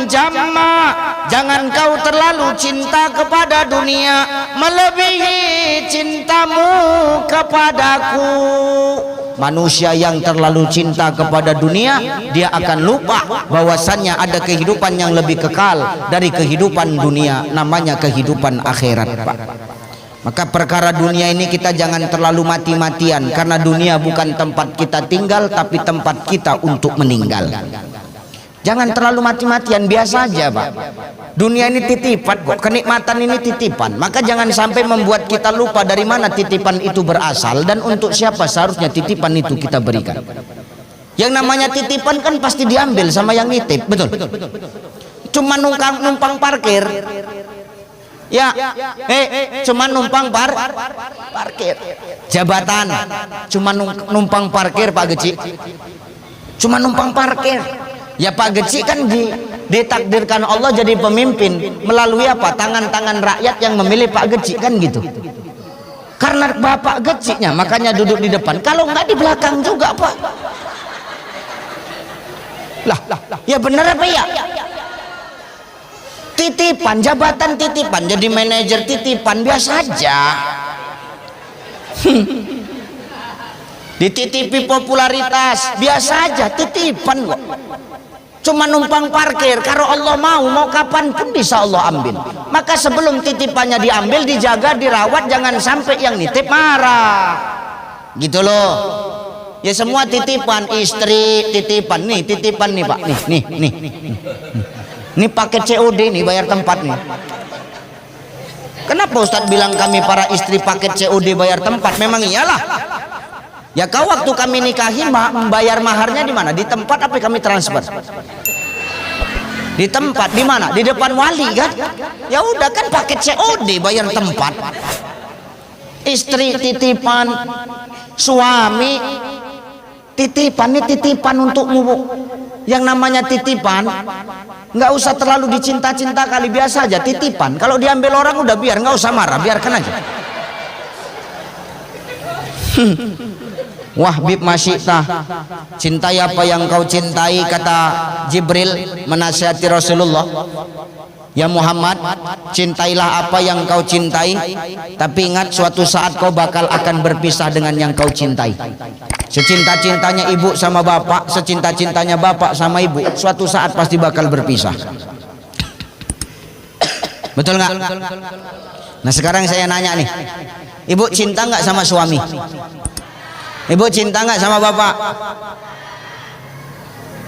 A: jamma, jangan kau terlalu cinta kepada dunia melebihi cintamu kepadaku. Manusia yang terlalu cinta kepada dunia, dia akan lupa bahwasannya ada kehidupan yang lebih kekal dari kehidupan dunia, namanya kehidupan akhirat, Pak. Maka perkara dunia ini kita jangan terlalu mati-matian, karena dunia bukan tempat kita tinggal, tapi tempat kita untuk meninggal. Jangan terlalu mati-matian, biasa aja Pak. Dunia ini titipan kok, kenikmatan ini titipan. Maka jangan sampai membuat kita lupa dari mana titipan itu berasal dan untuk siapa seharusnya titipan itu kita berikan. Yang namanya titipan kan pasti diambil sama yang nitip, betul? Cuma numpang parkir. Ya, cuma numpang parkir. Jabatan, cuma numpang parkir Pak Geci. Cuma numpang parkir. Ya Pak Geci kan ditakdirkan Allah jadi pemimpin melalui apa? Tangan-tangan rakyat yang memilih Pak Geci kan gitu. Karena Bapak Gecinya makanya duduk di depan. Kalau nggak di belakang juga Pak. Lah, ya benar apa ya? Titipan, jabatan titipan, jadi manajer titipan biasa aja. Dititipi popularitas biasa aja, titipan kok. Cuma numpang parkir. Kalau Allah mau kapan pun bisa Allah ambil. Maka sebelum titipannya diambil, dijaga, dirawat, jangan sampai yang nitip marah. Gitu loh. Ya semua titipan, istri titipan nih, titipan nih Pak, nih. Ini paket COD nih, bayar tempat nih. Kenapa Ustadz bilang kami para istri paket COD bayar tempat? Memang iyalah. Ya kau waktu kami nikahin membayar maharnya di mana? Di tempat apa kami transfer? Di tempat, di mana? Di depan wali kan? Ya udah kan paket COD bayar tempat. Istri titipan, suami titipan, ini titipan untukmu. Yang namanya titipan nggak usah terlalu dicinta-cinta kali, biasa aja titipan. Kalau diambil orang udah biar, nggak usah marah, biarkan aja. Wahbib masyitah, cintai apa yang kau cintai, kata Jibril menasihati Rasulullah. Ya Muhammad, cintailah apa yang kau cintai, tapi ingat suatu saat kau bakal akan berpisah dengan yang kau cintai. Secinta-cintanya ibu sama bapak, secinta-cintanya bapak sama ibu, suatu saat pasti bakal berpisah. Betul nggak? Nah sekarang saya nanya nih, ibu cinta nggak sama suami? Ibu cinta nggak sama bapak?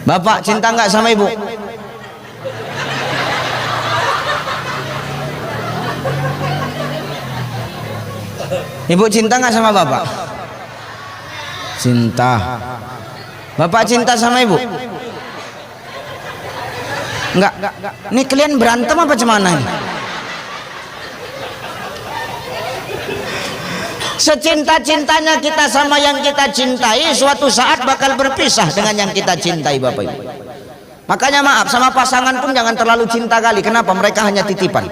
A: Bapak cinta nggak sama ibu? Ibu cinta nggak sama bapak? Cinta. Bapak cinta sama ibu? Enggak. Ini kalian berantem apa cemana ini? Secinta-cintanya kita sama yang kita cintai, suatu saat bakal berpisah dengan yang kita cintai Bapak Ibu. Makanya maaf, sama pasangan pun jangan terlalu cinta kali. Kenapa? Mereka hanya titipan.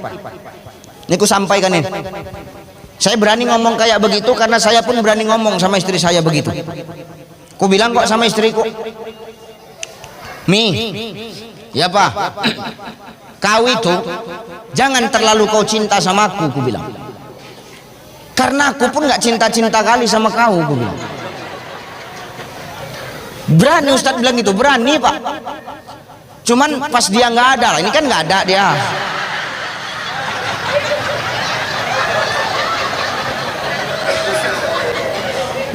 A: Ini ku sampaikan ini. Saya berani ngomong kayak begitu karena saya pun berani ngomong sama istri saya begitu. Ku bilang kok sama istriku, Mi, ya Pak, kau itu jangan terlalu kau cinta sama aku, ku bilang. Karena aku pun nggak cinta-cinta kali sama kau, ku bilang. Berani Ustadz bilang gitu, berani Pak. Cuman pas dia nggak ada, ini kan nggak ada dia.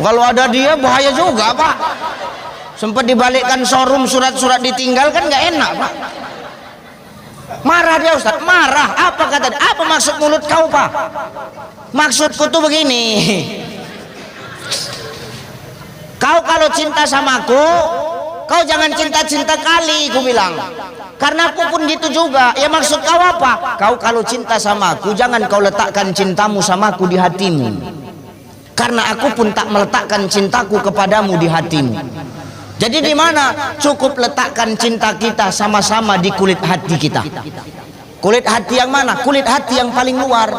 A: Kalau ada dia bahaya juga Pak. Sempat dibalikkan showroom, surat-surat ditinggal kan nggak enak Pak. Marah dia Ustaz, marah. Apa kata dia? Apa maksud mulut kau Pak? Maksudku tuh begini. Kau kalau cinta sama aku, kau jangan cinta-cinta kali, ku bilang. Karena aku pun gitu juga. Ya maksud kau apa? Kau kalau cinta sama aku, jangan kau letakkan cintamu sama aku di hatimu. Karena aku pun tak meletakkan cintaku kepadamu di hatimu. Jadi di mana? Cukup letakkan cinta kita sama-sama di kulit hati kita. Kulit hati yang mana? Kulit hati yang paling luar.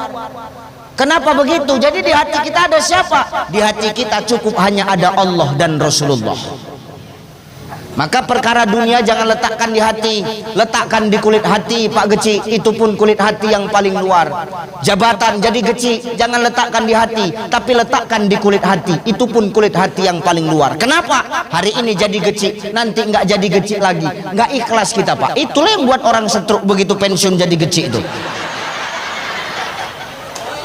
A: Kenapa begitu? Jadi di hati kita ada siapa? Di hati kita cukup hanya ada Allah dan Rasulullah. Maka perkara dunia jangan letakkan di hati, letakkan di kulit hati Pak Geci. Itu pun kulit hati yang paling luar. Jabatan jadi Geci, jangan letakkan di hati, tapi letakkan di kulit hati. Itu pun kulit hati yang paling luar. Kenapa? Hari ini jadi Geci, nanti nggak jadi Geci lagi. Nggak ikhlas kita Pak. Itulah yang buat orang stroke begitu pensiun jadi Geci itu.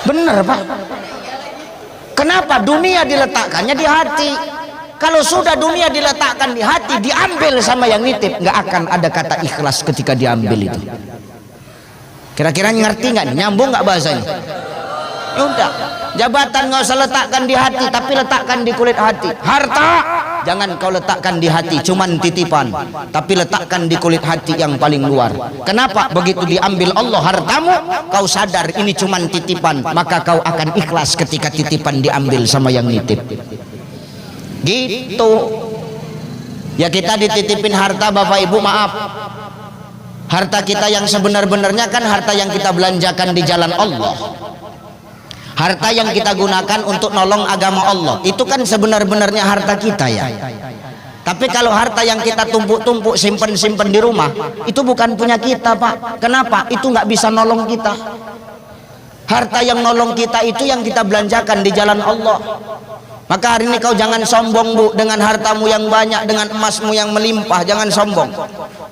A: Benar Pak. Kenapa? Dunia diletakkannya di hati. Kalau sudah dunia diletakkan di hati, diambil sama yang nitip, nggak akan ada kata ikhlas ketika diambil itu. Kira-kira ngerti nggak nih? Nyambung nggak bahasanya? Ya udah, jabatan nggak usah letakkan di hati, tapi letakkan di kulit hati. Harta jangan kau letakkan di hati, cuman titipan, tapi letakkan di kulit hati yang paling luar. Kenapa? Begitu diambil Allah hartamu, kau sadar ini cuman titipan, maka kau akan ikhlas ketika titipan diambil sama yang nitip. Gitu. Ya kita dititipin harta Bapak Ibu, maaf. Harta kita yang sebenar-benarnya kan harta yang kita belanjakan di jalan Allah. Harta yang kita gunakan untuk nolong agama Allah, itu kan sebenar-benarnya harta kita ya. Tapi kalau harta yang kita tumpuk-tumpuk, simpen-simpen di rumah, itu bukan punya kita Pak. Kenapa? Itu nggak bisa nolong kita. Harta yang nolong kita itu yang kita belanjakan di jalan Allah. Maka hari ini kau jangan sombong Bu, dengan hartamu yang banyak, dengan emasmu yang melimpah, jangan sombong.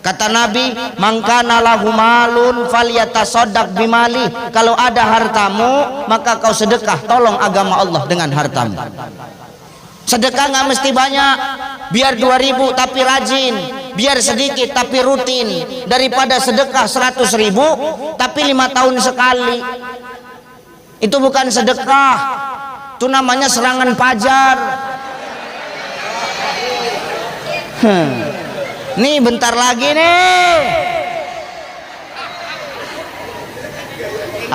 A: Kata Nabi, "Mangkana lahu malun falyatasaddaq bimali." Kalau ada hartamu, maka kau sedekah, tolong agama Allah dengan hartamu. Sedekah nggak mesti banyak, biar 2.000 tapi rajin, biar sedikit tapi rutin, daripada sedekah 100.000 tapi 5 tahun sekali. Itu bukan sedekah, itu namanya serangan fajar. Nih bentar lagi nih,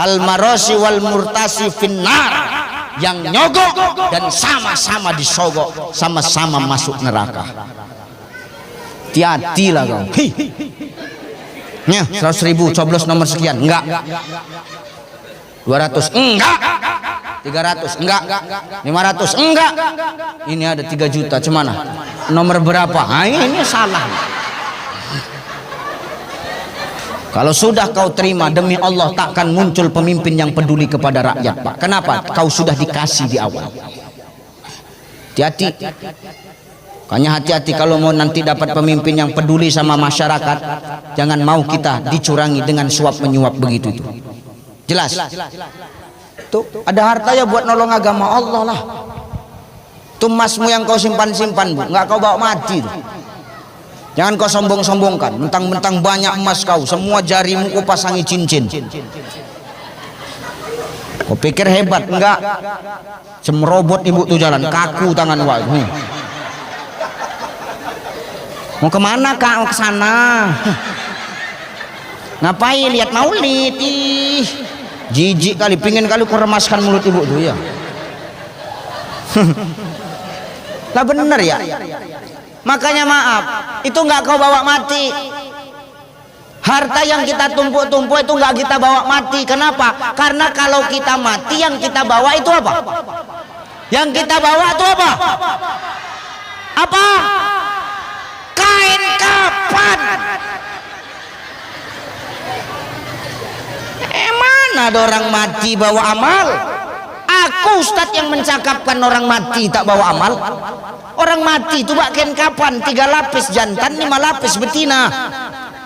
A: al-marasi wal murtasi finnar, yang nyogok dan sama-sama disogok, sama-sama masuk neraka. Hati-hatilah kau. Nya 100.000 coblos nomor sekian, enggak. 200 enggak, 300 enggak, 500 enggak, ini ada 3 juta, cemana nomor berapa? Nah, ini salah. Kalau sudah kau terima, demi Allah takkan muncul pemimpin yang peduli kepada rakyat Pak. Kenapa? Kau sudah dikasih di awal. Hati-hati. Makanya hati-hati kalau mau nanti dapat pemimpin yang peduli sama masyarakat, jangan mau kita dicurangi dengan suap menyuap begitu itu. Jelas? Tuh, ada harta ya buat nolong agama Allah lah. Tuh emasmu yang kau simpan-simpan Bu, nggak kau bawa mati tuh. Jangan kau sombong-sombongkan, mentang-mentang banyak emas kau, semua jarimu kau pasangi cincin. Kau pikir hebat? Enggak. Semrobot ibu tuh jalan, kaku tangan wah. Mau kemana Kak? Mau kesana. Ngapain? Lihat maulid. Ih, jijik kali, pingin kali kau remaskan mulut ibu tuh ya. Lah bener ya. Makanya maaf, itu nggak kau bawa mati. Harta yang kita tumpuk-tumpuk itu nggak kita bawa mati. Kenapa? Karena kalau kita mati, yang kita bawa itu apa? Yang kita bawa itu apa? Apa? Kain kapan? Mana ada orang mati bawa amal? Aku Ustadz yang mencakapkan orang mati tak bawa amal. Orang mati itu kain kapan? 3 lapis jantan, 5 lapis betina.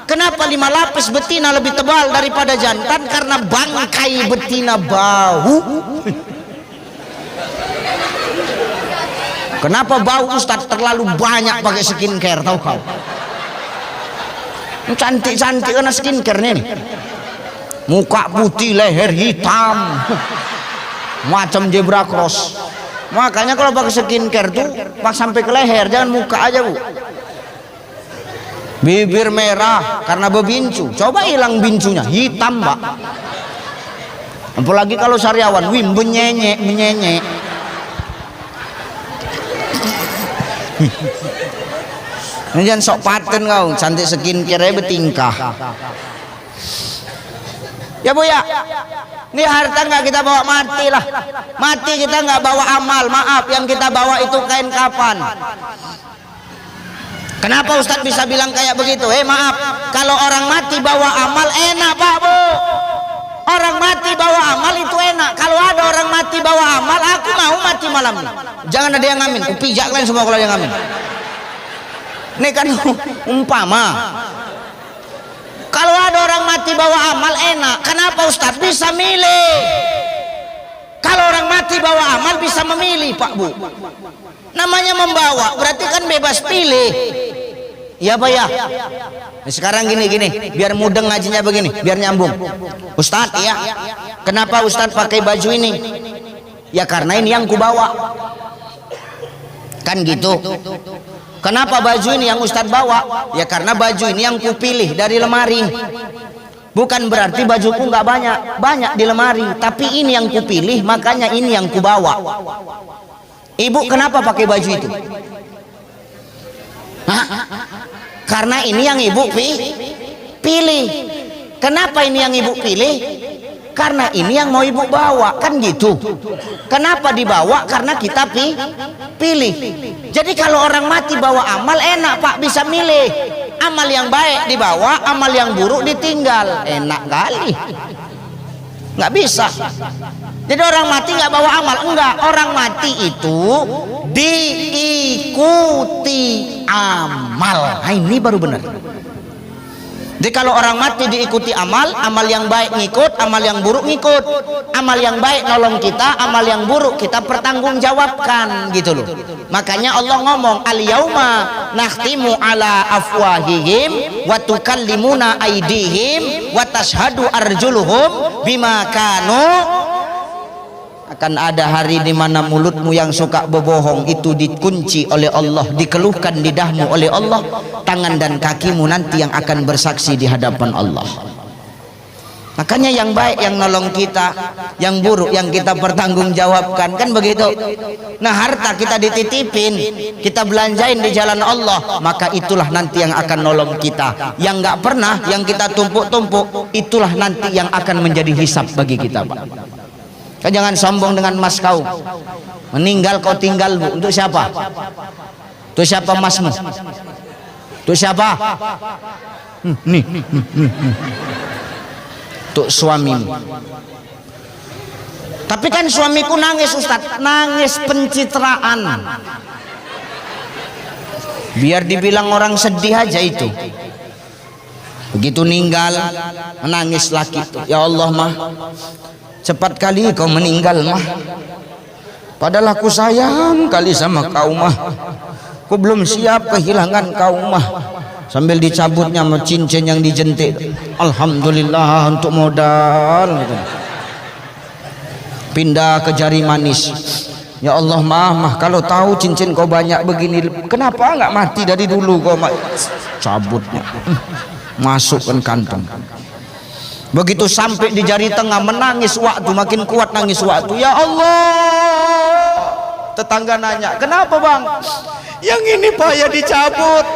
A: Kenapa 5 lapis betina lebih tebal daripada jantan? Karena bangkai betina bau. Kenapa bau Ustadz? Terlalu banyak pakai skincare, tahu kau? Cantik-cantik kena skincare nih. Muka putih, leher hitam. Macam zebra cross. Makanya kalau pakai skincare tuh pas sampai ke leher, jangan muka aja, Bu. Bibir merah karena bebincu. Coba hilang bincunya, hitam, Pak. Apalagi kalau sariawan, wim menyenyek. Jangan sok paten kau, cantik skincare betingkah. Ya Bu ya, ini harta nggak kita bawa, mati lah. Mati kita nggak bawa amal, maaf, yang kita bawa itu kain kafan. Kenapa Ustadz bisa bilang kayak begitu? Maaf, kalau orang mati bawa amal enak Pak Bu. Orang mati bawa amal itu enak. Kalau ada orang mati bawa amal, aku mau mati malam ini. Jangan ada yang ngamin, pijak kalian semua kalau yang ngamin. Ini kan umpama. Kalau ada orang mati bawa amal enak. Kenapa Ustadz bisa milih? Kalau orang mati bawa amal bisa memilih Pak Bu. Namanya membawa, berarti kan bebas pilih. Iya Pak ya. Nah, sekarang gini, biar mudeng ngajinya begini, biar nyambung. Ustadz ya, kenapa Ustadz pakai baju ini? Ya karena ini yang kubawa. Kan gitu. Kenapa baju ini yang Ustadz bawa? Ya karena baju ini yang kupilih dari lemari. Bukan berarti bajuku nggak banyak di lemari, tapi ini yang kupilih, makanya ini yang kubawa. Ibu kenapa pakai baju itu? Hah? Karena ini yang ibu pilih. Kenapa ini yang ibu pilih? Karena ini yang mau ibu bawa, kan gitu. Kenapa dibawa? Karena kita pilih. Jadi kalau orang mati bawa amal enak Pak, bisa milih. Amal yang baik dibawa, amal yang buruk ditinggal. Enak kali. Nggak bisa. Jadi orang mati nggak bawa amal, enggak. Orang mati itu diikuti amal. Nah, ini baru benar. Jadi kalau orang mati diikuti amal, amal yang baik ngikut, amal yang buruk ngikut. Amal yang baik nolong kita, amal yang buruk kita pertanggungjawabkan, gitu loh. Makanya Allah ngomong, al-yauma nakhtimu ala afwahihim wa tukallimuna aydihim wa tashhadu arjuluhum bima kanu. Akan ada hari di mana mulutmu yang suka berbohong itu dikunci oleh Allah, dikeluhkan lidahmu oleh Allah, tangan dan kakimu nanti yang akan bersaksi di hadapan Allah. Makanya yang baik yang nolong kita, yang buruk yang kita pertanggungjawabkan, kan begitu. Nah, harta kita dititipin, kita belanjain di jalan Allah, maka itulah nanti yang akan nolong kita. Yang nggak pernah, yang kita tumpuk-tumpuk, itulah nanti yang akan menjadi hisab bagi kita, Pak. Kau jangan sombong dengan mas kau. Meninggal kau tinggal, Bu. Untuk siapa? Untuk siapa masmu? Untuk siapa? Nih. Untuk suamimu. Tapi kan suamiku nangis Ustadz, nangis pencitraan. Biar dibilang orang sedih aja itu. Begitu ninggal, menangis laki itu. Ya Allah mah, cepat kali kau meninggal mah. Padahal aku sayang kali sama kau mah. Aku belum siap kehilangan kau mah. Sambil dicabutnya sama cincin yang dijentik. Alhamdulillah untuk modal gitu. Pindah ke jari manis. Ya Allah mah, kalau tahu cincin kau banyak begini, kenapa nggak mati dari dulu kau cabutnya. Masukkan kantong. Begitu sampai di jari tengah, menangis waktu, makin kuat nangis waktu. Ya Allah. Tetangga nanya, kenapa bang? Yang ini payah dicabut.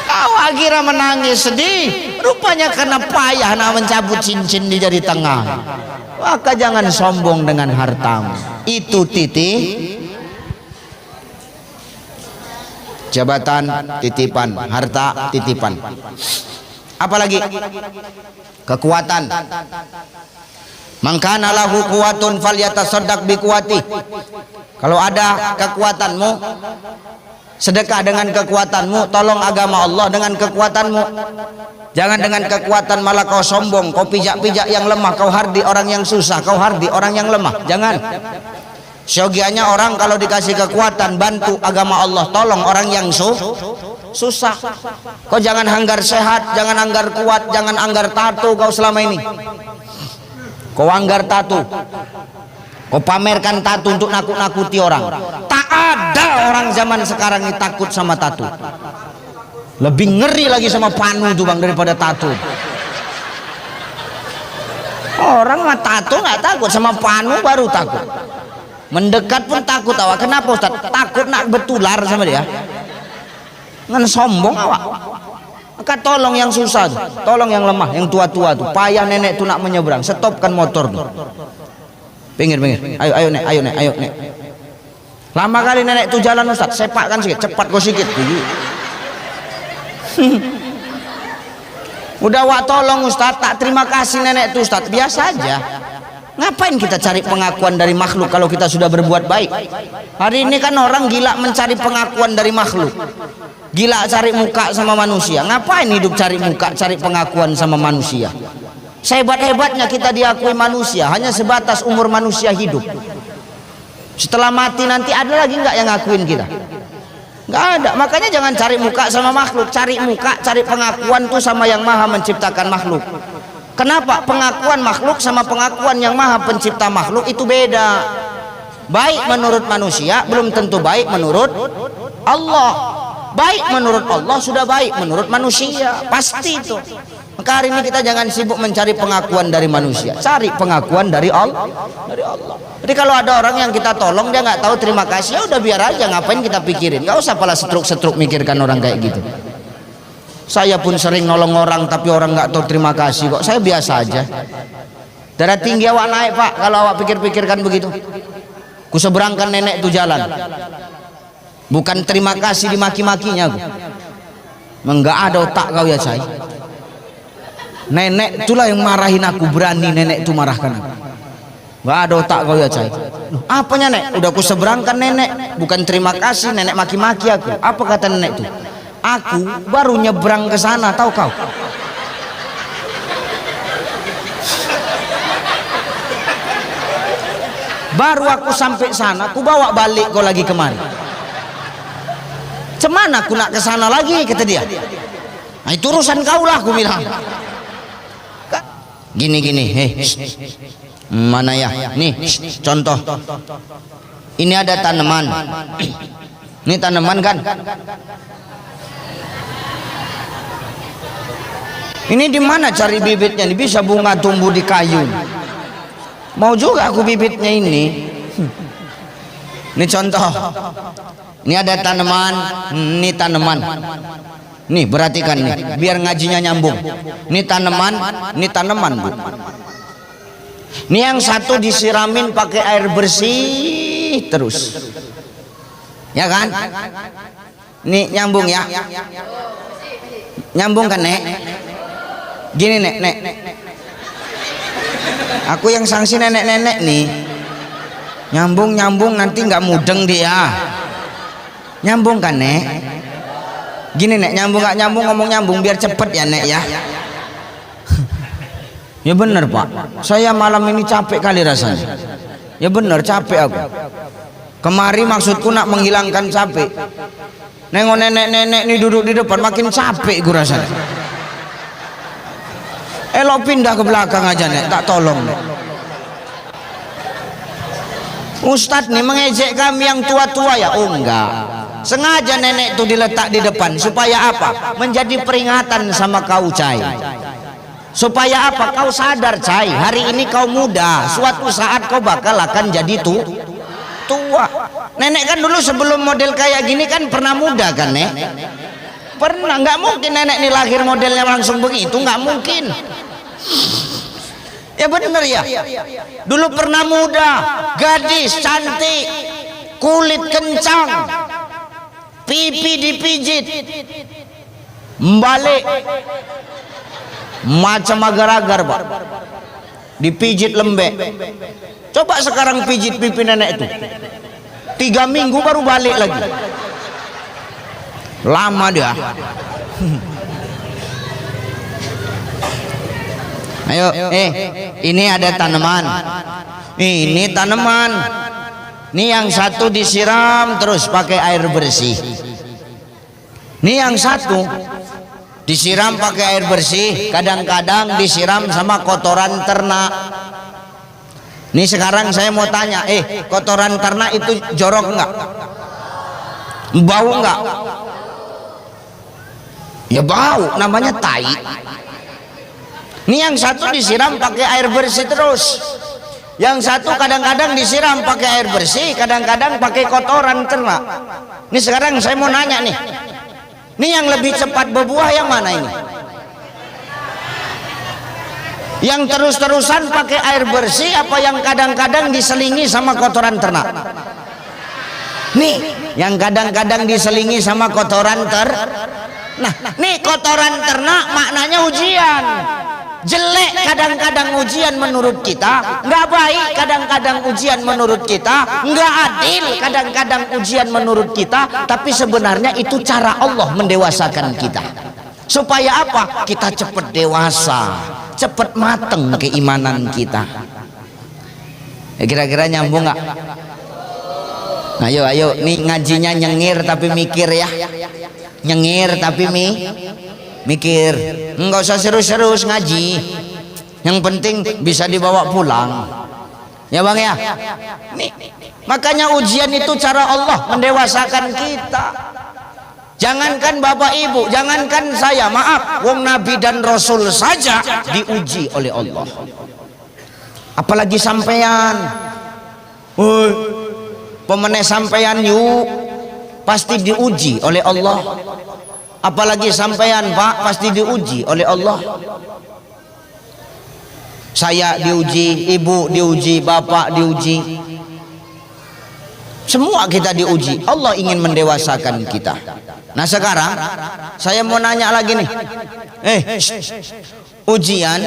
A: Kau akhirnya menangis sedih, rupanya karena payah nak mencabut cincin di jari tengah. Maka jangan sombong dengan hartamu. Itu jabatan titipan, harta titipan. Apalagi kekuatan. Mangkana lahu quwatun falyatasaddaq bi quwati. Kalau ada kekuatanmu, sedekah dengan kekuatanmu, tolong agama Allah dengan kekuatanmu. Jangan dengan kekuatan malah kau sombong, kau pijak-pijak yang lemah, kau hardi orang yang susah, kau hardi orang yang lemah. Jangan. Syogianya orang kalau dikasih kekuatan bantu agama Allah, tolong orang yang susah. Kau jangan hanggar sehat, jangan hanggar kuat, jangan hanggar tato kau selama ini. Kau hanggar tato, kau pamerkan tato untuk nakut-nakuti orang. Tak ada orang zaman sekarang ini takut sama tato. Lebih ngeri lagi sama panu tuh bang daripada tato. Orang mah tato nggak takut, sama panu baru takut. Mendekat pun takut awak. Kenapa Ustaz? Takut nak betular sama dia. Ngan sombong awak. Maka tolong yang susah tuh, tolong yang lemah, yang tua-tua tuh. Payah nenek tuh nak menyeberang, stopkan motor tuh. Pinggir. Ayo nek. Lama kali nenek tuh jalan Ustaz, sepakkan sedikit, cepat kau sedikit tuh. Udah wak tolong Ustaz, tak terima kasih nenek tuh Ustaz, biasa aja. Ngapain kita cari pengakuan dari makhluk kalau kita sudah berbuat baik? Hari ini kan orang gila mencari pengakuan dari makhluk, gila cari muka sama manusia. Ngapain hidup cari muka, cari pengakuan sama manusia? Sehebat-hebatnya kita diakui manusia hanya sebatas umur manusia hidup. Setelah mati nanti ada lagi nggak yang ngakuin kita? Nggak ada. Makanya jangan cari muka sama makhluk, cari muka, cari pengakuan tuh sama yang maha menciptakan makhluk. Kenapa? Pengakuan makhluk sama pengakuan yang maha pencipta makhluk itu beda. Baik menurut manusia belum tentu baik menurut Allah. Baik menurut Allah sudah baik menurut manusia, pasti itu. Maka hari ini kita jangan sibuk mencari pengakuan dari manusia, cari pengakuan dari Allah. Jadi kalau ada orang yang kita tolong dia nggak tahu terima kasih, ya udah biar aja, ngapain kita pikirin? Nggak usah pala setruk mikirkan orang kayak gitu. Saya pun sering nolong orang tapi orang nggak tahu terima kasih kok. Saya biasa aja. Darah tinggi awak naik Pak kalau awak pikir-pikirkan begitu. Kuseberangkan nenek itu jalan. Bukan terima kasih dimaki-makinya aku. Enggak ada otak kau ya saya. Nenek itulah yang marahin aku, berani nenek itu marahkan aku. Enggak ada otak kau ya saya. Apanya nek? Udah kuseberangkan nenek, bukan terima kasih, nenek maki-maki aku. Apa kata nenek itu? Aku baru nyebrang ke sana, tahu kau? Baru aku sampai sana, aku bawa balik kau lagi kemari. Cemana aku nak ke sana lagi, kata dia. Nah, itu urusan kau lah, aku bilang. Gini, mana ya? Nih, contoh. Ini ada tanaman. Ini tanaman kan? Ini di mana cari bibitnya? Ini bisa bunga tumbuh di kayu. Mau juga aku bibitnya ini. Ini contoh. Ini ada tanaman, ini tanaman. Nih perhatikan nih, biar ngajinya nyambung. Ini tanaman, Bu. Ini yang satu disiramin pakai air bersih terus. Ya kan? Nih nyambung ya. Nyambung kan, Nek? Gini nek. Aku yang sanksi nenek nih. Nyambung nanti nggak mudeng dia. Nyambung kan nek? Gini nek, nyambung nggak nyambung, ngomong nyambung biar cepet ya nek ya. Ya bener Pak, saya malam ini capek kali rasanya. Ya bener capek aku. Kemari maksudku nak menghilangkan capek. Nengok nenek nih duduk di depan makin capek gue rasanya. Elok pindah ke belakang aja nek, tak tolong nek. Ustadz nih mengejek kami yang tua-tua ya? Oh enggak, sengaja nenek itu diletak di depan supaya apa? Menjadi peringatan sama kau Cai. Supaya apa? Kau sadar Cai, hari ini kau muda, suatu saat kau bakal akan jadi tua. Nenek kan dulu sebelum model kayak gini kan pernah muda kan nek? Pernah. Nggak mungkin nenek ini lahir modelnya langsung begitu, nggak mungkin. Ya bener ya, dulu pernah muda, gadis cantik, kulit kencang, pipi dipijit, balik macam agar-agar Pak, dipijit lembek. Coba sekarang pijit pipi nenek itu 3 minggu baru balik lagi, lama dia. Ayo, ini ada tanaman. Ini tanaman. Ini yang satu disiram terus pakai air bersih. Nih yang satu disiram pakai air bersih, kadang-kadang disiram sama kotoran ternak. Nih sekarang saya mau tanya, kotoran ternak itu jorok enggak? Bau enggak? Ya bau, namanya tai. Nih yang satu disiram pakai air bersih terus. Yang satu kadang-kadang disiram pakai air bersih, kadang-kadang pakai kotoran ternak. Nih sekarang saya mau nanya nih. Nih yang lebih cepat berbuah yang mana ini? Yang terus-terusan pakai air bersih apa yang kadang-kadang diselingi sama kotoran ternak? Nih, yang kadang-kadang diselingi sama kotoran Nah, nih kotoran ternak maknanya ujian. Jelek kadang-kadang ujian menurut kita, nggak baik kadang-kadang ujian menurut kita, nggak adil kadang-kadang ujian menurut kita, tapi sebenarnya itu cara Allah mendewasakan kita. Supaya apa? Kita cepat dewasa, cepat mateng keimanan kita. Kira-kira nyambung nggak? Ayo, nih ngajinya nyengir tapi mikir ya. Nyengir tapi mikir. Enggak usah serius-serius ngaji. Yang penting bisa dibawa pulang. Ya Bang ya? Nih, makanya ujian itu cara Allah mendewasakan kita. Jangankan Bapak Ibu, jangankan saya, maaf, wong Nabi dan Rasul saja diuji oleh Allah. Apalagi sampean. Woi, pemenang sampean yuk, pasti diuji oleh Allah. Apalagi sampean Pak, pasti diuji oleh Allah. Saya diuji, ibu diuji, bapak diuji. Semua kita diuji. Allah ingin mendewasakan kita. Nah sekarang saya mau nanya lagi nih. Ujian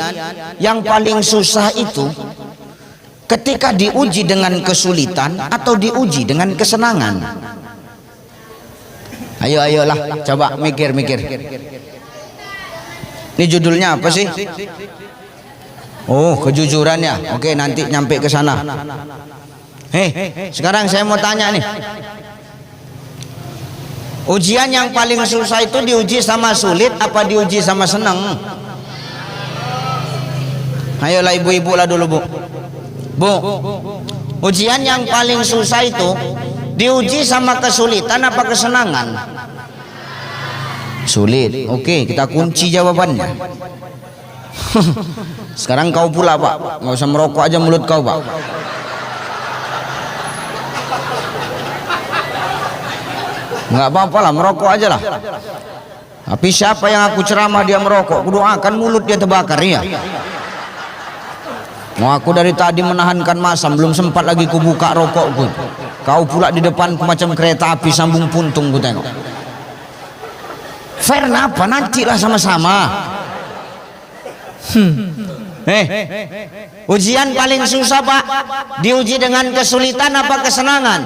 A: yang paling susah itu ketika diuji dengan kesulitan atau diuji dengan kesenangan? Ayolah, coba mikir. Ini judulnya apa sih? Oh, kejujuran ya. Oke, nanti nyampe ke sana. Sekarang saya mau tanya nih. Ujian yang paling susah itu diuji sama sulit apa diuji sama senang? Ayolah ibu-ibu lah dulu, Bu. Bu, ujian yang paling susah itu diuji sama kesulitan apa kesenangan? Sulit. Oke, kita kunci jawabannya. Sekarang kau pula Pak, nggak usah merokok aja mulut kau Pak. Nggak apa-apa lah, merokok aja lah. Tapi siapa yang aku ceramah dia merokok, aku doakan mulut dia terbakar ya. Mau aku dari tadi menahankan masam, belum sempat lagi ku buka rokokku. Kau pula di depanku macam kereta api sambung puntung ku tengok. Fair apa? Nantilah sama-sama. Ujian paling susah Pak, diuji dengan kesulitan apa kesenangan?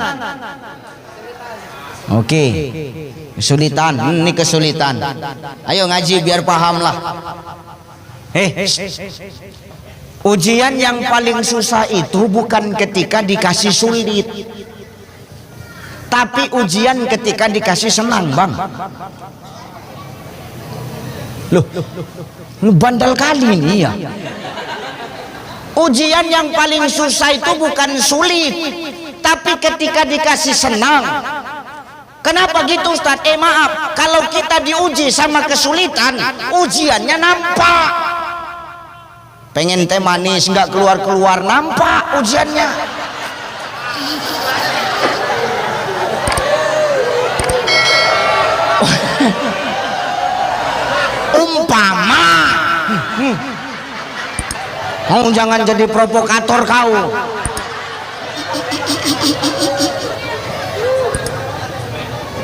A: Oke, kesulitan. Ini kesulitan. Ayo ngaji biar paham lah. Ujian yang paling susah itu bukan ketika dikasih sulit, tapi ujian ketika dikasih senang Bang. Loh, bandel kali ini ya. Ujian yang paling susah itu bukan sulit, tapi ketika dikasih senang. Kenapa gitu Ustaz? Maaf, kalau kita diuji sama kesulitan, ujiannya nampak. Pengen teh manis nggak keluar-keluar, nampak ujiannya. Umpama kau jangan jadi provokator kau.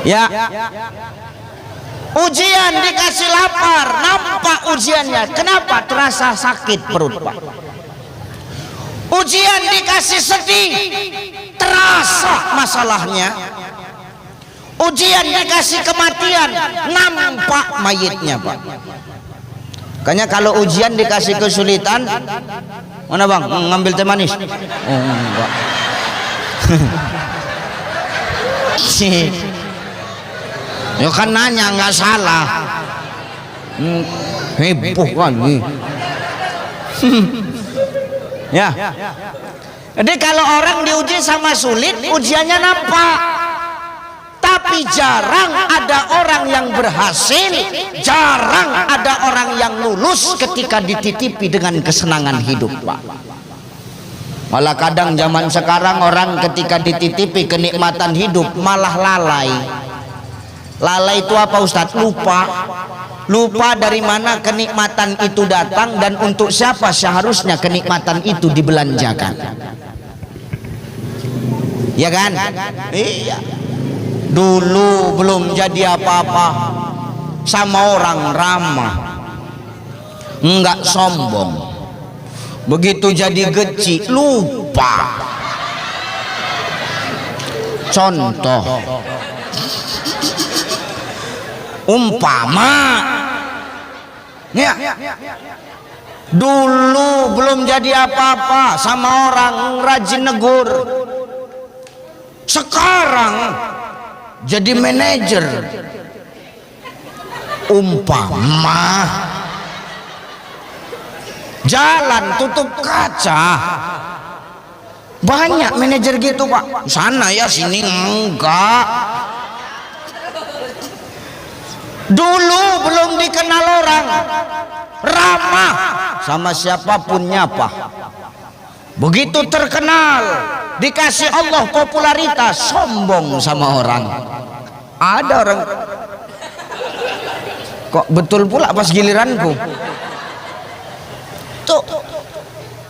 A: Ya, ujian dikasih lapar, nampak ujiannya. Kenapa? Terasa sakit perut Pak. Ujian dikasih sedih, terasa masalahnya. Ujian dikasih kematian, nampak mayitnya Pak. Makanya kalau ujian dikasih kesulitan, mana Bang? Ngambil teh manis? Oh enggak. Ya kan nanya nggak salah. Heboh kan. Ya. Jadi kalau orang diuji sama sulit, ujiannya nampak. Tapi jarang ada orang yang berhasil, jarang ada orang yang lulus ketika dititipi dengan kesenangan hidup, Pak. Malah kadang zaman sekarang orang ketika dititipi kenikmatan hidup malah lalai. Lalai itu apa, Ustadz? Lupa dari mana kenikmatan itu datang dan untuk siapa seharusnya kenikmatan itu dibelanjakan. Ya kan? Iya. Dulu belum jadi apa-apa sama orang ramah, enggak sombong. Begitu jadi geci lupa. Contoh umpama ya, dulu belum jadi apa-apa sama orang rajin negur, sekarang jadi manajer. Umpama jalan tutup kaca, banyak manajer gitu, Pak. Sana ya sini enggak. Dulu belum dikenal orang, ramah sama siapapun nyapa. Begitu terkenal, dikasih Allah popularitas, sombong sama orang. Ada orang kok betul pula pas giliranku. Tuh,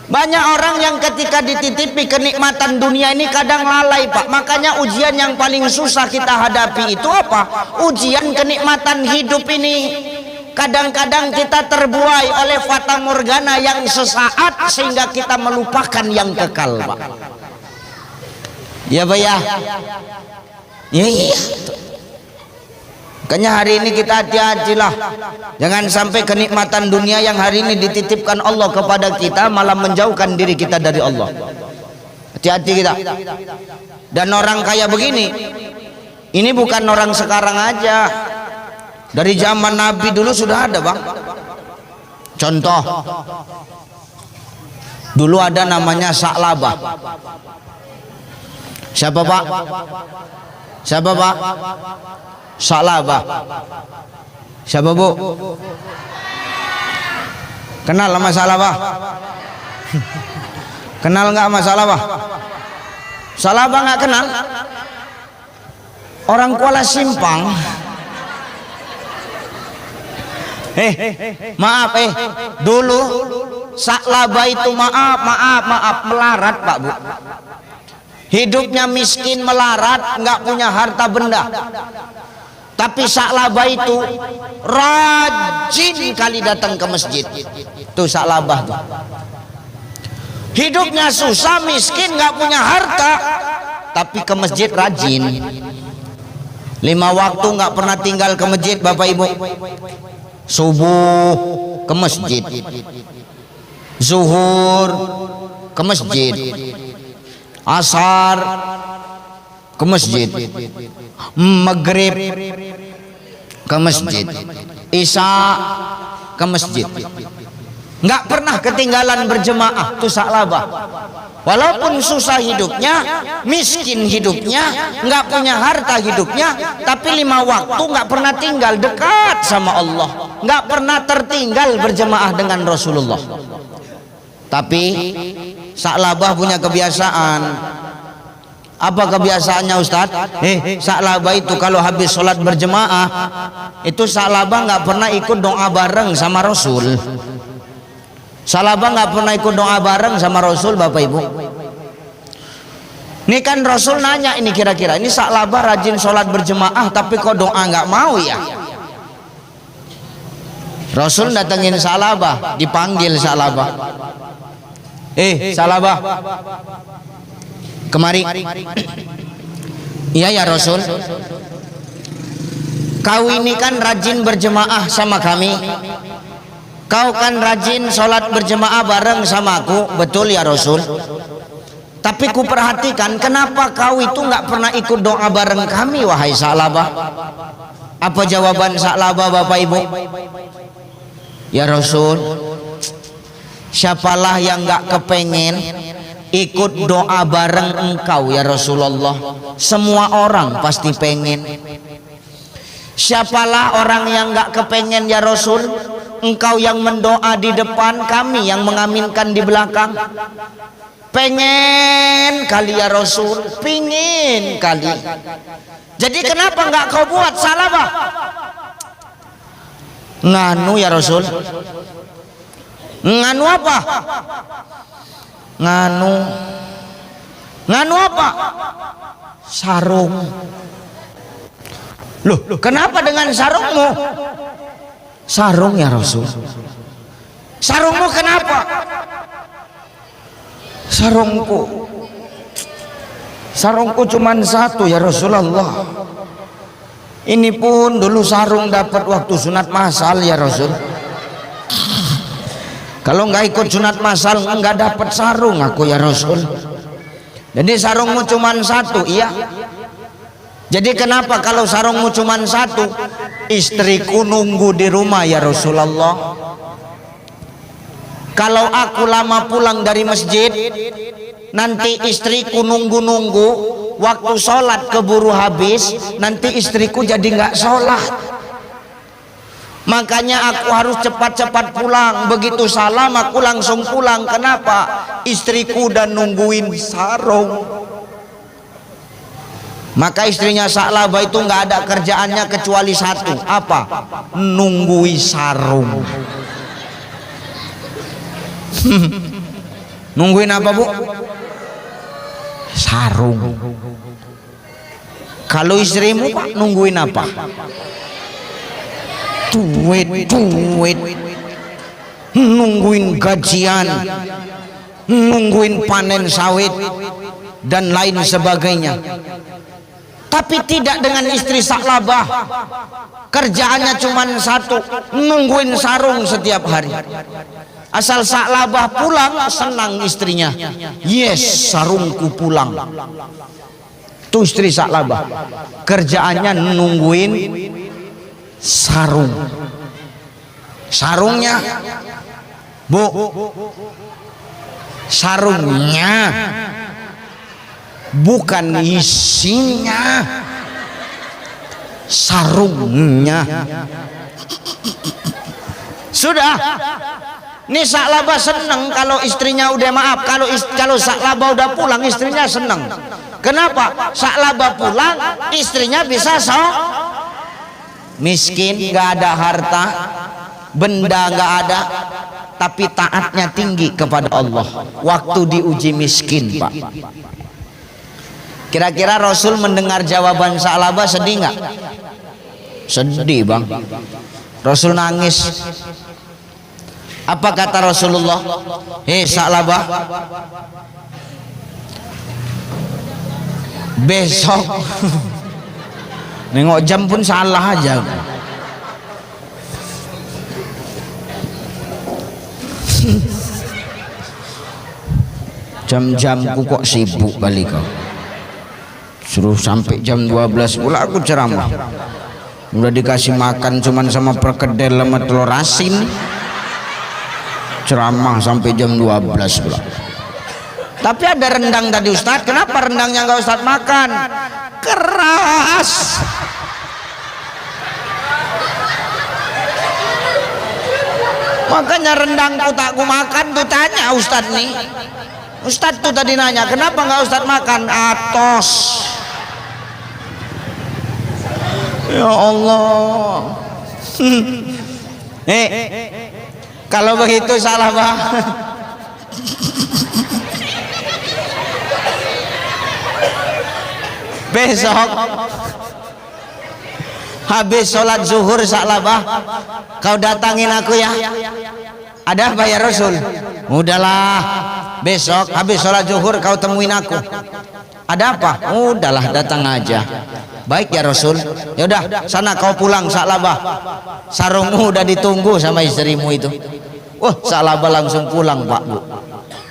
A: banyak orang yang ketika dititipi kenikmatan dunia ini kadang lalai, Pak. Makanya ujian yang paling susah kita hadapi itu apa? Ujian kenikmatan hidup ini. Kadang-kadang kita terbuai oleh fata morgana yang sesaat sehingga kita melupakan yang kekal, Pak. Ya, Pak ya. Iya. Makanya hari ini kita hati-hatilah, jangan sampai kenikmatan dunia yang hari ini dititipkan Allah kepada kita malah menjauhkan diri kita dari Allah. Hati-hati kita. Dan orang kaya begini, ini bukan orang sekarang aja, dari zaman Nabi dulu sudah ada, Bang. Contoh, dulu ada namanya Sa'labah. Siapa, Pak? Siapa, Pak? Sa'labah. Siapa, Bu? Kenal sama Sa'labah? Kenal nggak sama Sa'labah? Sa'labah nggak kenal? Orang Kuala Simpang. Maaf, dulu Sa'labah itu maaf melarat, Pak, Bu. Hidupnya miskin, melarat, nggak punya harta benda. Tapi Sa'labah itu rajin kali datang ke masjid. Tuh Sa'labah tuh. Hidupnya susah, miskin, nggak punya harta, tapi ke masjid rajin. 5 waktu nggak pernah tinggal ke masjid, Bapak Ibu. Subuh ke masjid, zuhur ke masjid, asar ke masjid, maghrib ke masjid, isya ke masjid. Nggak pernah ketinggalan berjemaah tuh Sa'labah. Walaupun susah hidupnya, miskin hidupnya, nggak punya harta hidupnya, tapi 5 waktu nggak pernah tinggal, dekat sama Allah, nggak pernah tertinggal berjemaah dengan Rasulullah. Tapi Sa'labah punya kebiasaan. Apa kebiasaannya, Ustadz? Sa'labah itu kalau habis sholat berjemaah, itu Sa'labah nggak pernah ikut doa bareng sama Rasul. Sa'labah nggak pernah ikut doa bareng sama Rasul, Bapak Ibu. Ini kan Rasul nanya, ini kira-kira ini Sa'labah rajin sholat berjemaah tapi kok doa nggak mau ya? Rasul datengin Sa'labah, dipanggil Sa'labah. Sa'labah, kemari. Iya ya Rasul, kau ini kan rajin berjemaah sama kami. Kau kan rajin sholat berjemaah bareng sama aku. Betul ya Rasul. Tapi ku perhatikan, kenapa kau itu nggak pernah ikut doa bareng kami, wahai Sa'labah? Apa jawaban Sa'labah Bapak Ibu? Ya Rasul, siapalah yang gak kepengen ikut doa bareng engkau ya Rasulullah? Semua orang pasti pengen. Siapalah orang yang gak kepengen ya Rasul? Engkau yang mendoa di depan, kami yang mengaminkan di belakang. Pengen kali ya Rasul, pingin kali. Jadi kenapa nggak kau buat Sa'labah? Nganu ya Rasul. Nganu apa? Nganu apa? Sarung. Loh, kenapa dengan sarungmu? Sarung ya Rasul. Sarungmu kenapa? Sarungku cuman satu ya Rasulullah. Ini pun dulu sarung dapat waktu sunat masal ya Rasul. Kalau nggak ikut sunat masal nggak dapat sarung aku ya Rasul. Jadi sarungmu cuman satu, iya. Jadi kenapa kalau sarungmu cuman satu? Istriku nunggu di rumah ya Rasulullah. Kalau aku lama pulang dari masjid, nanti istriku nunggu-nunggu, waktu sholat keburu habis, nanti istriku jadi nggak sholat. Makanya aku harus cepat-cepat pulang. Begitu salam aku langsung pulang. Kenapa? Istriku udah nungguin sarung. Maka istrinya Sa'labah itu nggak ada kerjaannya kecuali satu. Apa? Nunggui sarung. Nungguin apa Bu? Sarung. Kalau istrimu Pak nungguin apa? Duit. Nungguin gajian, nungguin panen sawit dan lain sebagainya. Tapi tidak dengan istri Sa'labah. Kerjaannya cuma satu, nungguin sarung setiap hari. Asal Sa'labah pulang, senang istrinya. Yes, sarungku pulang. Itu istri Sa'labah. Kerjaannya nungguin sarung. Sarungnya, Bu, sarungnya, bukan isinya, sarungnya. Sudah. Ini Sa'labah seneng kalau istrinya udah kalau Sa'labah udah pulang istrinya seneng. Kenapa? Sa'labah pulang istrinya bisa miskin, nggak ada harta, benda nggak ada, tapi taatnya tinggi kepada Allah. Waktu diuji miskin Pak. Kira-kira Rasul mendengar jawaban Sa'labah sedih nggak? Sedih Bang. Rasul nangis. Apa kata Rasulullah? Hei Sa'labah, besok nengok jam pun salah aja. Jam-jamku kok sibuk kali kau. Suruh sampai jam 12 pula aku ceramah. Udah dikasih makan cuman sama perkedel sama telur asin. Ceramah sampai jam 12 pula. Tapi ada rendang tadi Ustadz. Kenapa rendangnya nggak Ustadz makan? Keras. Makanya rendangku tak ku makan tuh, tanya Ustadz nih. Ustadz tuh tadi nanya, kenapa nggak Ustadz makan? Atos. Ya Allah. Kalau begitu Sa'labah, besok habis sholat zuhur Sa'labah, kau datangin aku ya. Ada apa ya Rasul? Udahlah, besok habis sholat zuhur kau temuin aku. Ada apa? Udahlah, datang aja. Baik ya Rasul. Yaudah, sana kau pulang Sa'labah. Sarungmu udah ditunggu sama istrimu itu. Sa'labah langsung pulang Pak Bu.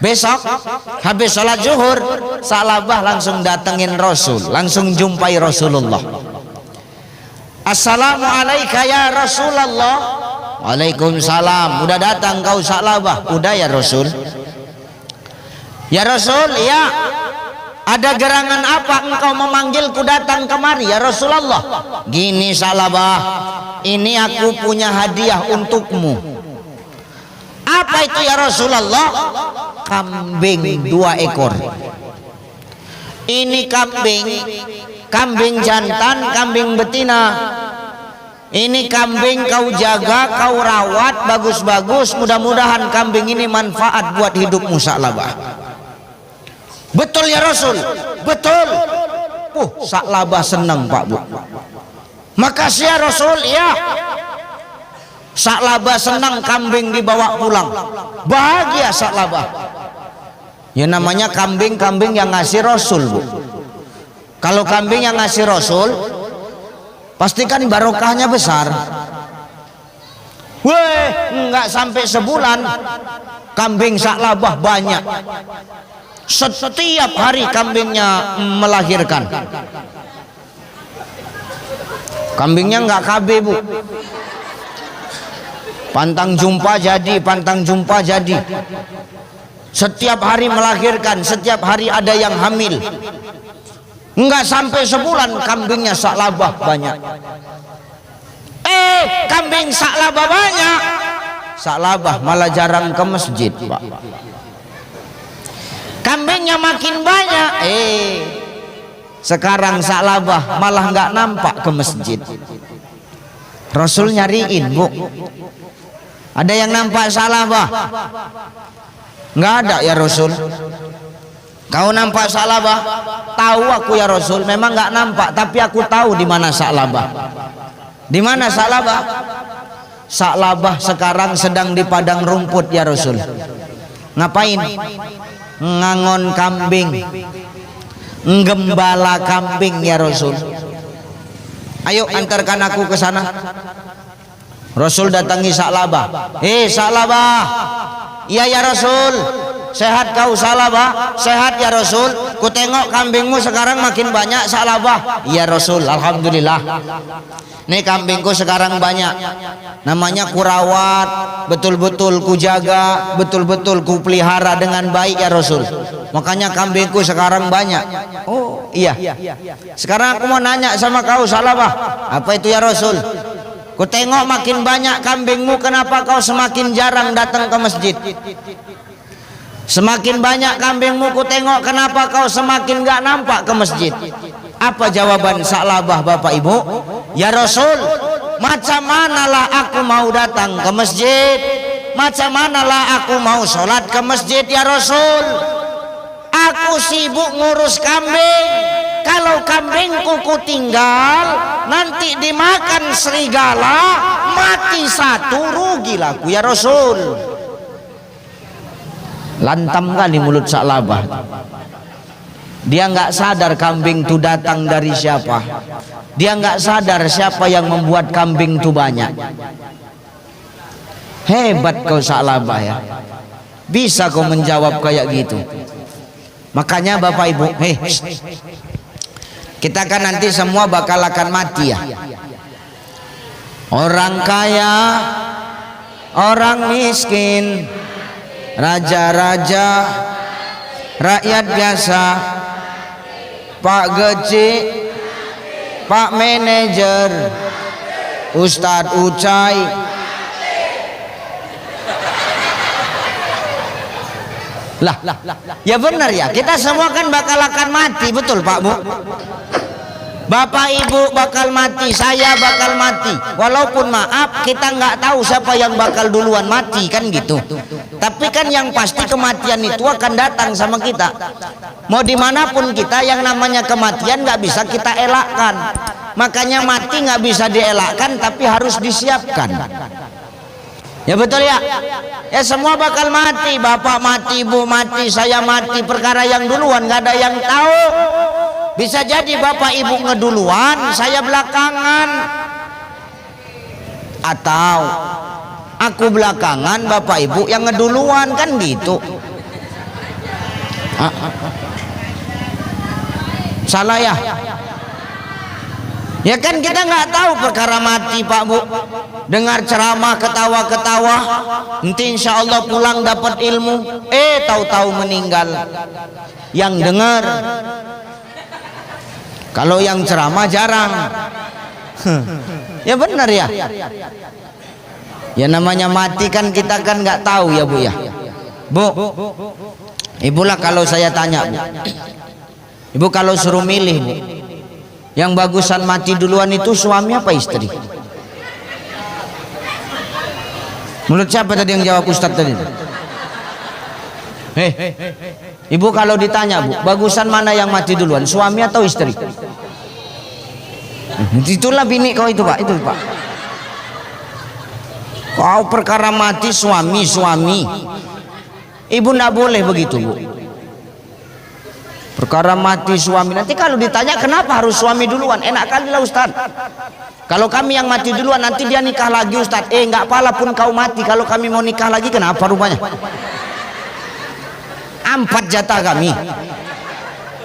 A: Besok habis sholat zuhur Sa'labah langsung datengin Rasul, langsung jumpai Rasulullah. Assalamualaikum ya Rasulullah. Waalaikumsalam. Udah datang kau Sa'labah? Udah ya Rasul. Ya Rasul, ya. Ada gerangan apa engkau memanggilku datang kemari ya Rasulullah? Gini Sa'labah, ini aku punya hadiah untukmu. Apa itu ya Rasulullah? Kambing 2 ekor. Ini kambing jantan, kambing betina. Ini kambing kau jaga, kau rawat bagus-bagus. Mudah-mudahan kambing ini manfaat buat hidupmu Sa'labah. Betul ya Rasul? Betul. Sa'labah senang Pak Bu. Makasih ya Rasul. Ya. Sa'labah senang kambing dibawa pulang. Bahagia Sa'labah. Ya namanya kambing-kambing yang ngasih Rasul Bu. Kalau kambing yang ngasih Rasul, pastikan barokahnya besar. Weh, enggak sampai sebulan kambing Sa'labah banyak. Setiap hari kambingnya melahirkan. Kambingnya enggak KB Bu. Pantang jumpa jadi, pantang jumpa jadi. Setiap hari melahirkan, setiap hari ada yang hamil. Enggak sampai sebulan kambingnya Sa'labah banyak. Kambing Sa'labah banyak. Sa'labah malah jarang ke masjid Pak. Kambingnya makin banyak. Sekarang Sa'labah malah enggak nampak ke masjid. Rasul nyariin Bu. Ada yang nampak Sa'labah? Enggak ada ya Rasul. Kau nampak Sa'labah? Tahu aku ya Rasul. Memang enggak nampak, tapi aku tahu di mana Sa'labah. Di mana Sa'labah? Sa'labah sekarang sedang di padang rumput ya Rasul. Ngapain? Ngangon kambing, gembala kambing ya Rasul. Ayo antarkan aku ke sana. Rasul datangi Sa'labah. Sa'labah. Iya ya Rasul. Sehat kau Sa'labah? Sehat ya Rasul. Ku tengok kambingmu sekarang makin banyak Sa'labah. Iya Rasul, alhamdulillah. Nih kambingku sekarang banyak. Namanya ku rawat, betul-betul ku jaga, betul-betul ku pelihara dengan baik ya Rasul. Makanya kambingku sekarang banyak. Oh iya. Sekarang aku mau nanya sama kau Sa'labah. Apa itu ya Rasul? Ku tengok makin banyak kambingmu, kenapa kau semakin jarang datang ke masjid? Semakin banyak kambingmu ku tengok, kenapa kau semakin gak nampak ke masjid? Apa jawaban Sa'labah Bapak Ibu? Ya Rasul, macam manalah aku mau datang ke masjid? Macam manalah aku mau sholat ke masjid ya Rasul? Aku sibuk ngurus kambing. Kalau kambingku ku tinggal, nanti dimakan serigala, mati satu, rugilah aku ya Rasul. Lantam kali mulut Sa'labah. Dia nggak sadar kambing itu datang dari siapa. Dia nggak sadar siapa yang membuat kambing itu banyak. Hebat kau Sa'labah ya. Bisa kau menjawab kayak gitu. Makanya Bapak Ibu, kita kan nanti semua bakal akan mati ya. Orang kaya, orang miskin, raja-raja, rakyat biasa, Pak Geci, Pak Manajer, Ustadz Ucai. Lah, ya benar ya, kita semua kan bakal akan mati, betul Pak Bu? Bapak Ibu bakal mati, saya bakal mati. Walaupun maaf kita nggak tahu siapa yang bakal duluan mati kan gitu. Tapi kan yang pasti kematian itu akan datang sama kita. Mau dimanapun kita, yang namanya kematian nggak bisa kita elakkan. Makanya mati nggak bisa dielakkan, tapi harus disiapkan. Ya betul ya. Ya semua bakal mati. Bapak mati, ibu mati, saya mati. Perkara yang duluan nggak ada yang tahu. Bisa jadi bapak ibu ngeduluan, saya belakangan. Atau aku belakangan, bapak ibu yang ngeduluan, kan gitu. Salah ya? Ya kan kita nggak tahu perkara mati Pak Bu. Dengar ceramah ketawa-ketawa, nanti insya Allah pulang dapat ilmu, tahu-tahu meninggal. Yang dengar, kalau yang ceramah jarang. Ya benar ya. Ya namanya mati kan kita kan nggak tahu ya Bu ya. Bu, ibulah kalau saya tanya Bu, ibu kalau suruh milih Bu, yang bagusan mati duluan itu suami apa istri? Menurut siapa tadi yang jawab Ustadz tadi? Ibu kalau ditanya Bu, bagusan mana yang mati duluan, suami atau istri? Itulah bini kau itu Pak, itu Pak. Kau perkara mati suami. Ibu ndak boleh begitu Bu. Perkara mati suami, nanti kalau ditanya kenapa harus suami duluan, enak kali lah Ustaz. Kalau kami yang mati duluan nanti dia nikah lagi Ustaz. Enggak apalah pun kau mati, kalau kami mau nikah lagi kenapa rupanya? 4 jatah kami.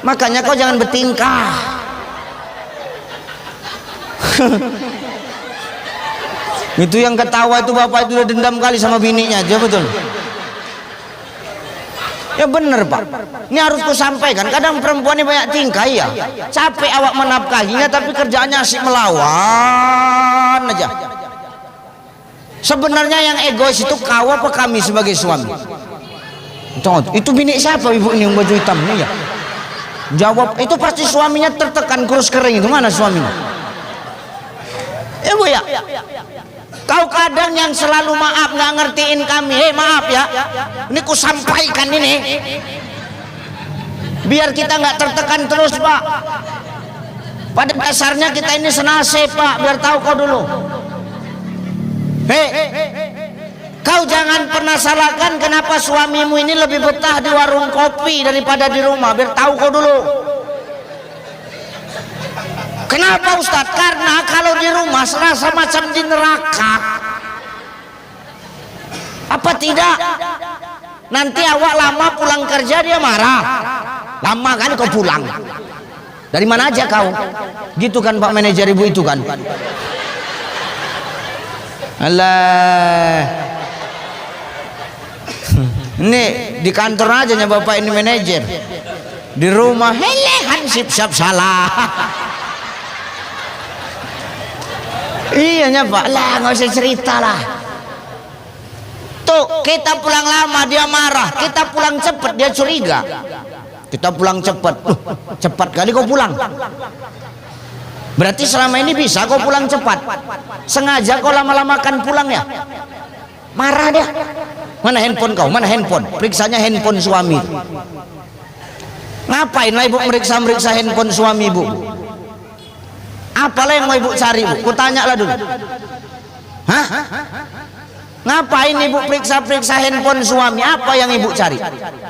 A: Makanya kau jangan bertingkah. Itu yang ketawa itu bapak itu udah dendam kali sama bininya aja, betul. Ya bener Pak, ini harus ku sampaikan. Kadang perempuan ini banyak tingkah ya, capek awak menafkahinya tapi kerjaannya asik melawan aja. Sebenarnya yang egois itu kau apa kami sebagai suami? Itu bini siapa ibu ini yang baju hitam ini ya? Jawab, itu pasti suaminya tertekan kurus kering itu, mana suaminya? Ibu ya, kau kadang yang selalu maaf nggak ngertiin kami. Maaf ya, ini ku sampaikan ini biar kita nggak tertekan terus Pak. Pada dasarnya kita ini senasib Pak, biar tahu kau dulu. Kau jangan pernah salahkan kenapa suamimu ini lebih betah di warung kopi daripada di rumah, biar tahu kau dulu. Kenapa Ustadz? Karena kalau di rumah serasa macam di neraka. Apa tidak? Nanti awak lama pulang kerja dia marah. Lama kan kau pulang. Dari mana aja kau? Gitu kan Pak manajer ibu itu kan. Alah. Ini di kantor aja nya bapak ini manajer. Di rumah hansip siap salah. Iya nya Pak, lah nggak usah cerita lah. Tuh kita pulang lama dia marah, kita pulang cepat dia curiga. Kita pulang cepat, cepat kali kau pulang. Berarti selama ini bisa kau pulang cepat. Sengaja kau lama-lamakan pulang ya. Marah dia. Mana handphone kau? Mana handphone? Periksanya handphone suami. Ngapain lah ibu meriksa handphone suami ibu? Apalah yang mau ibu cari Bu? Kutanya lah dulu. Hah? Ngapain ibu periksa handphone suami? Apa yang ibu cari?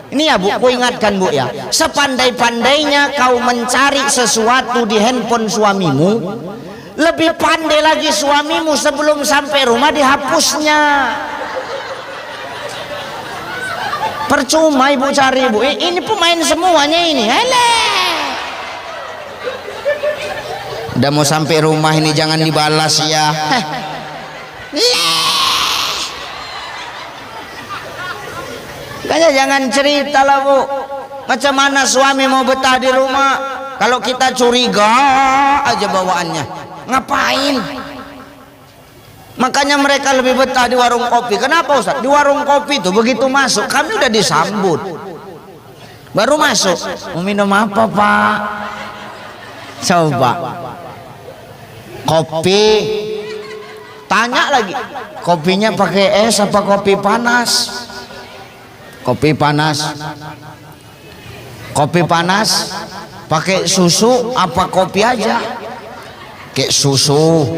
A: Ini ya Bu, ku ingatkan Bu ya. Sepandai-pandainya kau mencari sesuatu di handphone suamimu, lebih pandai lagi suamimu sebelum sampai rumah dihapusnya. Percuma ibu cari Bu. Ini pemain semuanya ini. Udah mau sampai rumah ini jangan dibalas ya. Kayaknya jangan cerita lah Bu. Macam mana suami mau betah di rumah kalau kita curiga aja bawaannya. Ngapain? Makanya mereka lebih betah di warung kopi. Kenapa Ustaz? Di warung kopi itu begitu masuk kami udah disambut. Baru masuk, mau minum apa Pak? Coba kopi, tanya lagi kopinya pakai es apa kopi panas? Kopi panas. Kopi panas pakai susu apa kopi aja? Kayak susu.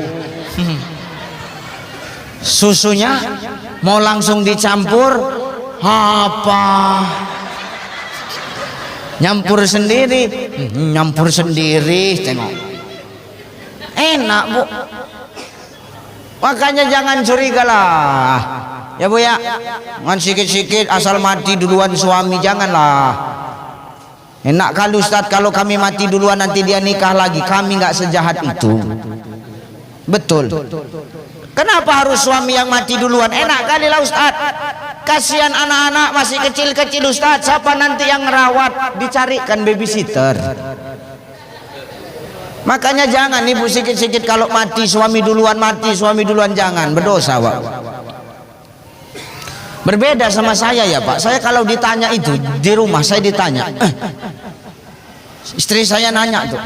A: Susunya mau langsung dicampur apa? Nyampur sendiri. Nyampur sendiri, tengok. Enak Bu. Makanya jangan curiga lah ya Bu ya. Jangan sikit-sikit asal mati duluan suami, janganlah. Enak kali Ustaz kalau kami mati duluan nanti dia nikah lagi. Kami nggak sejahat itu. Betul. Kenapa harus suami yang mati duluan? Enak kali lah Ustaz. Kasihan anak-anak masih kecil-kecil Ustaz. Siapa nanti yang ngerawat? Dicarikan babysitter. Makanya jangan ibu sikit-sikit kalau mati suami duluan, jangan, berdosa Pak. Berbeda sama saya ya Pak. Saya kalau ditanya itu di rumah saya ditanya, istri saya nanya tuh,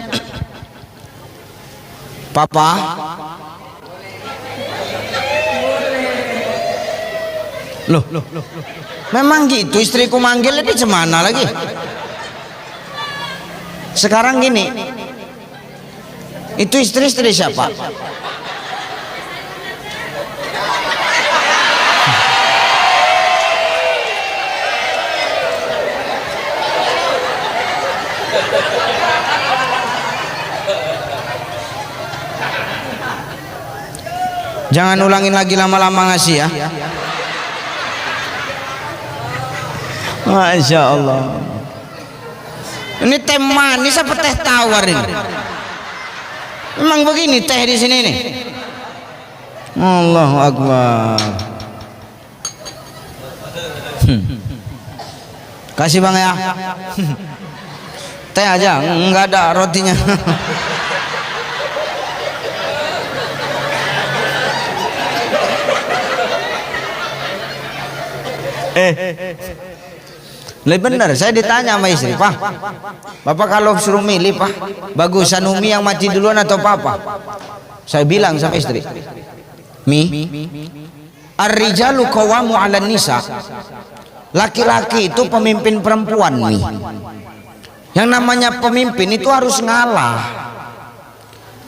A: Papa, loh, memang gitu istriku manggil di cemana lagi? Sekarang gini, itu istri siapa? Jangan ulangin lagi lama-lama ngasih ya. Masya Allah. Ini teh manis apa teh tawar ini? Memang begini teh di sini nih. Allahu Akbar. Kasih Bang ya. Teh aja, enggak ada rotinya. Lebih benar, saya ditanya sama istri, Pak, Bapak kalau suruh milih Pak, bagusan Umi yang mati duluan atau Papa? Saya bilang sama istri, Mi, ar-rijalu qawamu 'alan nisa. Laki-laki itu pemimpin perempuan, Mi. Yang namanya pemimpin itu harus ngalah.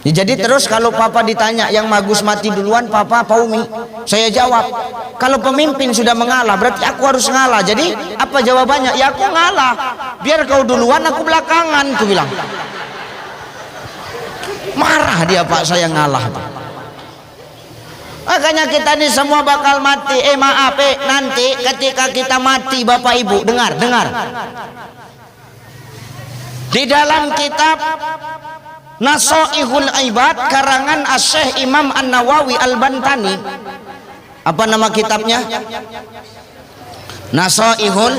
A: Ya, jadi terus kalau Papa ditanya yang bagus mati duluan Papa apa Umi, saya jawab kalau pemimpin sudah mengalah berarti aku harus ngalah. Jadi apa jawabannya? Ya aku ngalah, biar kau duluan aku belakangan, aku bilang. Marah dia Pak saya ngalah. Makanya kita ini semua bakal mati. Maaf nanti ketika kita mati Bapak Ibu dengar di dalam kitab Nasaihul Ibad karangan Asy-Syaikh Imam An-Nawawi Al-Bantani. Apa nama kitabnya? Nasaihul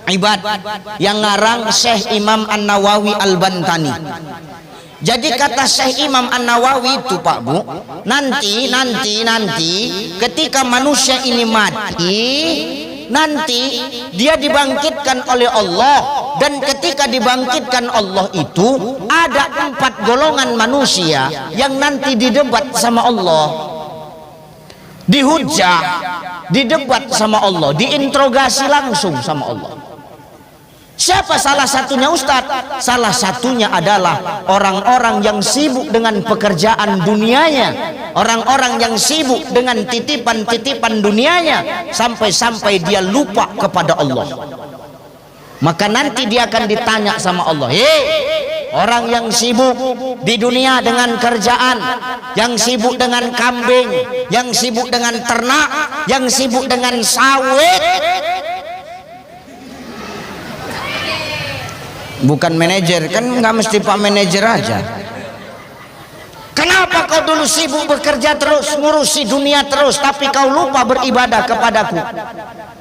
A: Ibad, yang ngarang Syekh Imam An-Nawawi Al-Bantani. Jadi kata Syekh Imam An-Nawawi itu Pak Bu, nanti ketika manusia ini mati, nanti dia dibangkitkan oleh Allah, dan ketika dibangkitkan Allah itu ada 4 golongan manusia yang nanti didebat sama Allah, dihujah, didebat sama Allah, diinterogasi langsung sama Allah. Siapa salah satunya Ustadz? Salah satunya adalah orang-orang yang sibuk dengan pekerjaan dunianya, orang-orang yang sibuk dengan titipan-titipan dunianya, sampai-sampai dia lupa kepada Allah. Maka nanti dia akan ditanya sama Allah, orang yang sibuk di dunia dengan kerjaan, yang sibuk dengan kambing, yang sibuk dengan ternak, yang sibuk dengan sawit, bukan manajer, kan nggak mesti Pak manajer aja. Kenapa kau dulu sibuk bekerja terus, ngurusi dunia terus, tapi kau lupa beribadah kepadaku?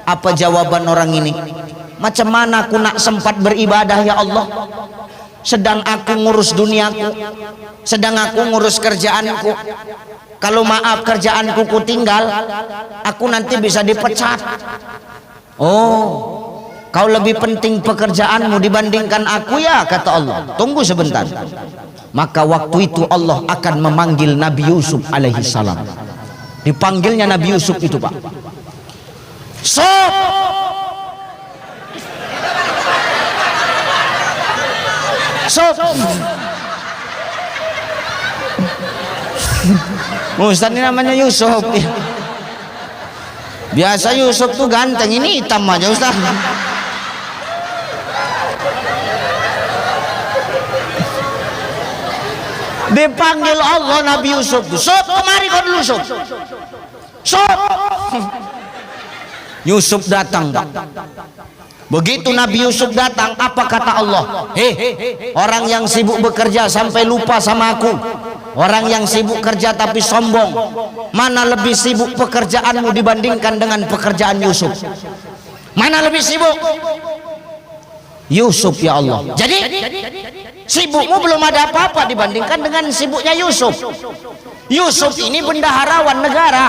A: Apa jawaban orang ini? Macam mana aku nak sempat beribadah ya Allah, sedang aku ngurus duniaku, sedang aku ngurus kerjaanku. Kalau maaf kerjaanku ku tinggal, aku nanti bisa dipecat. Oh, kau lebih penting pekerjaanmu dibandingkan aku ya, kata Allah. Tunggu sebentar. Maka waktu itu Allah akan memanggil Nabi Yusuf alaihi salam. Dipanggilnya Nabi Yusuf itu Pak, Sob, Sob. Ustaz ini namanya Yusuf. Biasa Yusuf tuh ganteng, ini hitam aja Ustaz. Dipanggil Allah Nabi Yusuf tuh, Sob, kemari kau dulu Sob. Sob. Yusuf datang. Begitu Nabi Yusuf datang, apa kata Allah? Orang yang sibuk bekerja sampai lupa sama aku. Orang yang sibuk kerja tapi sombong. Mana lebih sibuk pekerjaanmu dibandingkan dengan pekerjaan Yusuf? Mana lebih sibuk? Yusuf ya Allah. Jadi sibukmu belum ada apa-apa dibandingkan dengan sibuknya Yusuf. Yusuf ini bendaharawan negara.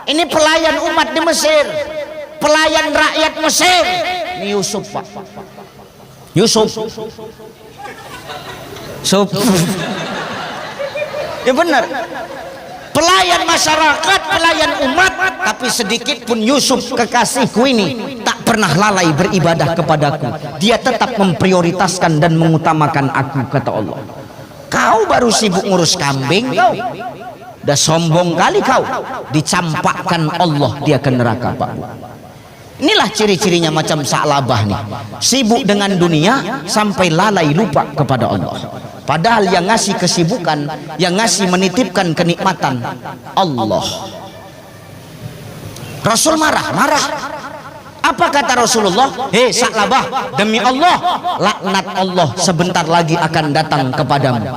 A: Ini pelayan umat di Mesir, pelayan rakyat Mesir. Ini Yusuf, Pak. Yusuf. Ya benar. Pelayan masyarakat, pelayan umat, tapi sedikit pun Yusuf kekasihku ini tak pernah lalai beribadah kepadaku. Dia tetap memprioritaskan dan mengutamakan aku, kata Allah. Kau baru sibuk ngurus kambing kau. Dah sombong kali kau. Dicampakkan Allah dia ke neraka, Pak. Inilah ciri-cirinya macam Sa'labah nih. Sibuk dengan dunia sampai lalai lupa kepada Allah. Padahal yang ngasih kesibukan, yang ngasih menitipkan kenikmatan Allah. Rasul marah. Apa kata Rasulullah? Sa'labah, demi Allah, laknat Allah sebentar lagi akan datang kepadamu.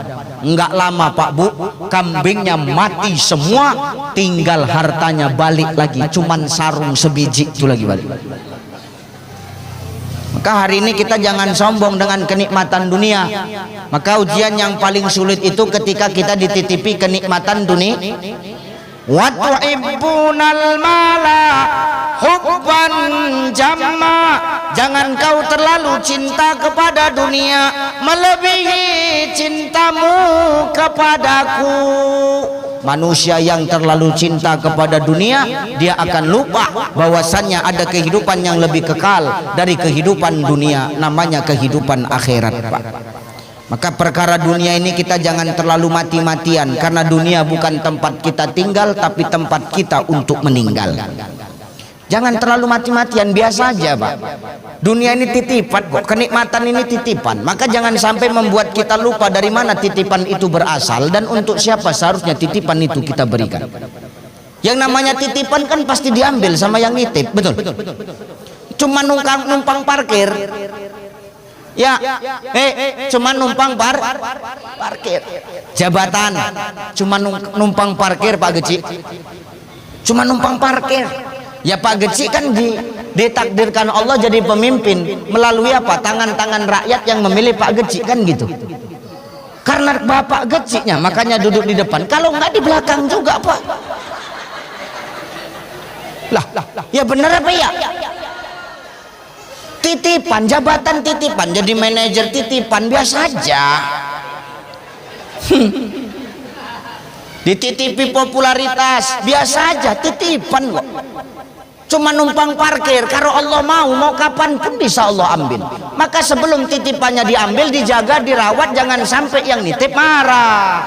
A: Enggak lama Pak Bu, kambingnya mati semua, tinggal hartanya balik lagi, cuman sarung sebiji itu lagi balik. Maka hari ini kita jangan sombong dengan kenikmatan dunia. Maka ujian yang paling sulit itu ketika kita dititipi kenikmatan dunia. Wa tuhibbunal mala hubban jamma. Jangan kau terlalu cinta kepada dunia melebihi cintamu kepadaku. Manusia yang terlalu cinta kepada dunia, dia akan lupa bahwasannya ada kehidupan yang lebih kekal dari kehidupan dunia, namanya kehidupan akhirat, Pak. Maka perkara dunia ini kita jangan terlalu mati-matian, karena dunia bukan tempat kita tinggal tapi tempat kita untuk meninggal. Jangan terlalu mati-matian, biasa aja Pak. Dunia ini titipan kok, kenikmatan ini titipan. Maka jangan sampai membuat kita lupa dari mana titipan itu berasal dan untuk siapa seharusnya titipan itu kita berikan. Yang namanya titipan kan pasti diambil sama yang nitip, betul? Cuma numpang parkir. Ya, cuma numpang parkir. Jabatan, cuma numpang parkir Pak Geci. Cuma numpang parkir. Ya Pak Geci kan ditakdirkan Allah jadi pemimpin melalui apa? Tangan-tangan rakyat yang memilih Pak Geci kan gitu. Karena Bapak Gecinya makanya duduk di depan. Kalau nggak di belakang juga Pak. Lah, ya benar apa ya? Titipan, jabatan titipan, jadi manajer titipan biasa aja. Dititipi popularitas biasa aja, titipan kok. Cuma numpang parkir. Kalau Allah mau kapan pun bisa Allah ambil. Maka sebelum titipannya diambil, dijaga, dirawat, jangan sampai yang nitip marah.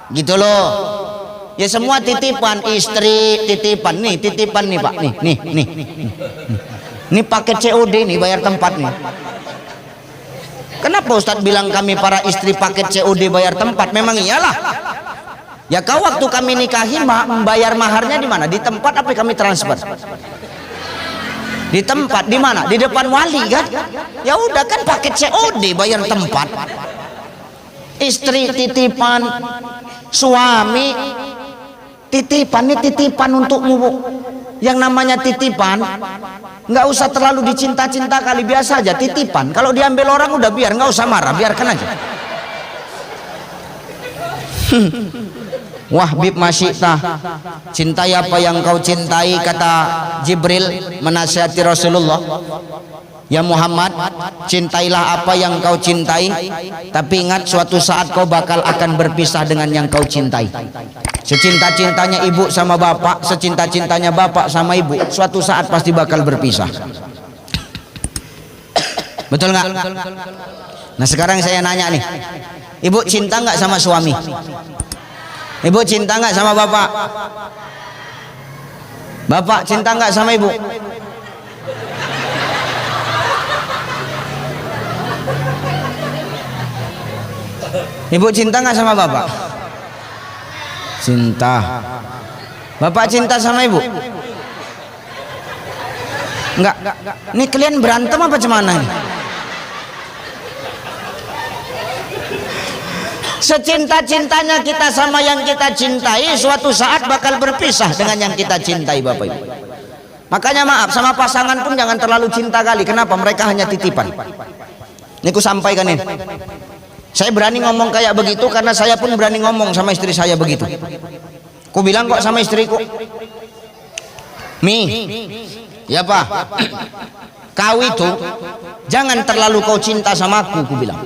A: Gitu loh. Ya semua titipan, istri titipan nih, titipan nih Pak, nih. Ini paket COD nih, bayar tempat nih. Kenapa Ustadz bilang kami para istri paket COD bayar tempat? Memang iyalah. Ya kau waktu kami nikahin membayar maharnya di mana? Di tempat apa kami transfer? Di tempat, di mana? Di depan wali kan? Ya udah kan paket COD bayar tempat. Istri titipan, suami titipan, ini titipan untukmu. Yang namanya titipan nggak usah terlalu dicinta-cinta kali, biasa aja titipan. Kalau diambil orang udah biar, nggak usah marah, biarkan aja. Wahbib masyitah, cintai apa yang kau cintai, kata Jibril menasihati Rasulullah. Ya Muhammad, cintailah apa yang kau cintai, tapi ingat suatu saat kau bakal akan berpisah dengan yang kau cintai. Secinta-cintanya ibu sama bapak, secinta-cintanya bapak sama ibu, suatu saat pasti bakal berpisah. Betul nggak? Nah sekarang saya nanya nih, ibu cinta nggak sama suami? Ibu cinta nggak sama bapak? Bapak cinta nggak sama ibu? Ibu cinta nggak sama bapak? Cinta. Bapak cinta sama ibu? Enggak. Ini kalian berantem apa gimana ini? Secinta-cintanya kita sama yang kita cintai, suatu saat bakal berpisah dengan yang kita cintai, Bapak Ibu. Makanya maaf, sama pasangan pun jangan terlalu cinta kali. Kenapa? Mereka hanya titipan. Ini ku sampaikan ini. Saya berani ngomong kayak begitu karena saya pun berani ngomong sama istri saya begitu. Ku bilang kok sama istriku, Mi, ya Pak, kau itu jangan terlalu kau cinta sama aku, ku bilang.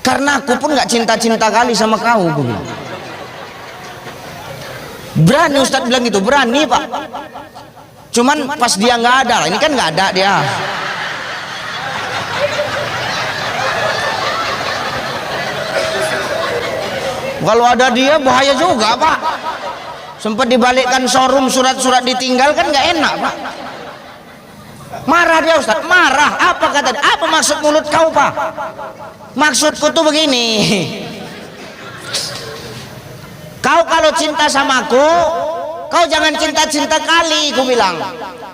A: Karena aku pun nggak cinta-cinta kali sama kau, ku bilang. Berani Ustadz bilang gitu, berani Pak. Cuman pas dia nggak ada, ini kan nggak ada dia. Kalau ada dia bahaya juga Pak. Sempat dibalikkan showroom, surat-surat ditinggal kan nggak enak Pak. Marah dia Ustaz, marah. Apa kata dia? Apa maksud mulut kau Pak? Maksudku tuh begini. Kau kalau cinta sama aku, kau jangan cinta-cinta kali, ku bilang.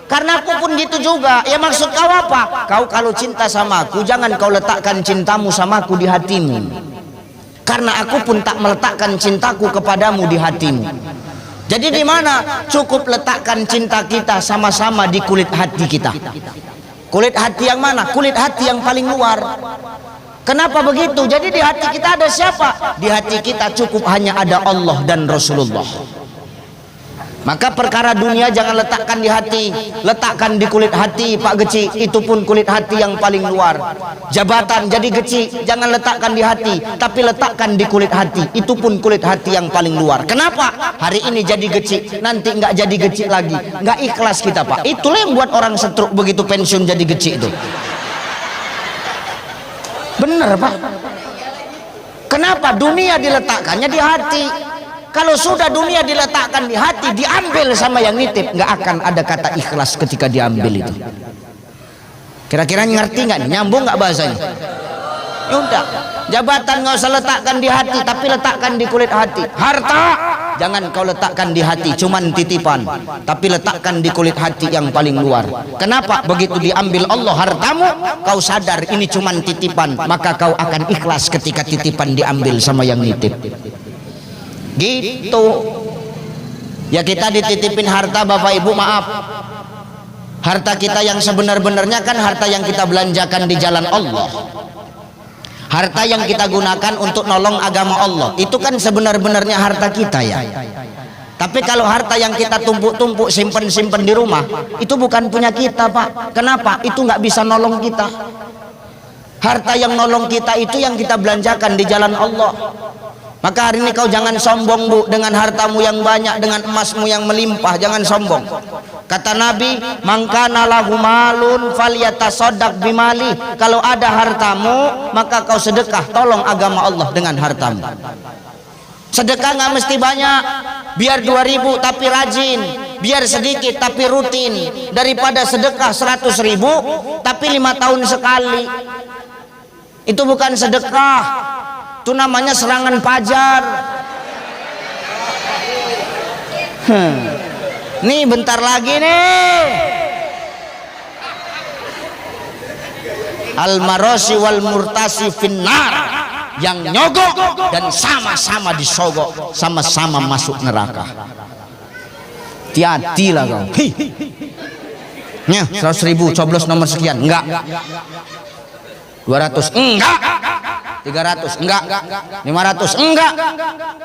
A: Karena aku pun gitu juga. Ya maksud kau apa? Kau kalau cinta sama aku, jangan kau letakkan cintamu sama aku di hatimu. Karena aku pun tak meletakkan cintaku kepadamu di hatimu. Jadi di mana? Cukup letakkan cinta kita sama-sama di kulit hati kita. Kulit hati yang mana? Kulit hati yang paling luar. Kenapa begitu? Jadi di hati kita ada siapa? Di hati kita cukup hanya ada Allah dan Rasulullah. Maka perkara dunia jangan letakkan di hati, letakkan di kulit hati Pak Geci. Itu pun kulit hati yang paling luar. Jabatan jadi Geci, jangan letakkan di hati, tapi letakkan di kulit hati. Itu pun kulit hati yang paling luar. Kenapa? Hari ini jadi Geci, nanti nggak jadi Geci lagi. Nggak ikhlas kita Pak. Itulah yang buat orang setruk begitu pensiun jadi Geci itu. Bener Pak. Kenapa? Dunia diletakkannya di hati. Kalau sudah dunia diletakkan di hati, diambil sama yang nitip, nggak akan ada kata ikhlas ketika diambil itu. Kira-kira ngerti nggak nih? Nyambung nggak bahasanya? Ya udah, jabatan nggak usah letakkan di hati, tapi letakkan di kulit hati. Harta jangan kau letakkan di hati, cuman titipan, tapi letakkan di kulit hati yang paling luar. Kenapa? Begitu diambil Allah hartamu, kau sadar ini cuman titipan, maka kau akan ikhlas ketika titipan diambil sama yang nitip. Gitu ya, kita dititipin harta Bapak Ibu, maaf, harta kita yang sebenar-benarnya kan harta yang kita belanjakan di jalan Allah, harta yang kita gunakan untuk nolong agama Allah, itu kan sebenar-benarnya harta kita ya. Tapi kalau harta yang kita tumpuk-tumpuk, simpen-simpen di rumah, itu bukan punya kita Pak. Kenapa? Itu nggak bisa nolong kita. Harta yang nolong kita itu yang kita belanjakan di jalan Allah. Maka hari ini kau jangan sombong Bu, dengan hartamu yang banyak, dengan emasmu yang melimpah, jangan sombong. Kata Nabi, "Mangkana lahu malun falyatasaddaq bimali." Kalau ada hartamu, maka kau sedekah, tolong agama Allah dengan hartamu. Sedekah nggak mesti banyak, biar 2.000 tapi rajin, biar sedikit tapi rutin, daripada sedekah 100.000 tapi 5 tahun sekali. Itu bukan sedekah, itu namanya serangan fajar. Nih bentar lagi nih, al-marasi wal murtasi finnar, yang nyogok dan sama-sama disogok, sama-sama masuk neraka. Hati-hatilah kau. Nya 100.000 coblos nomor sekian, enggak. 200 enggak, 300 enggak, 500 enggak,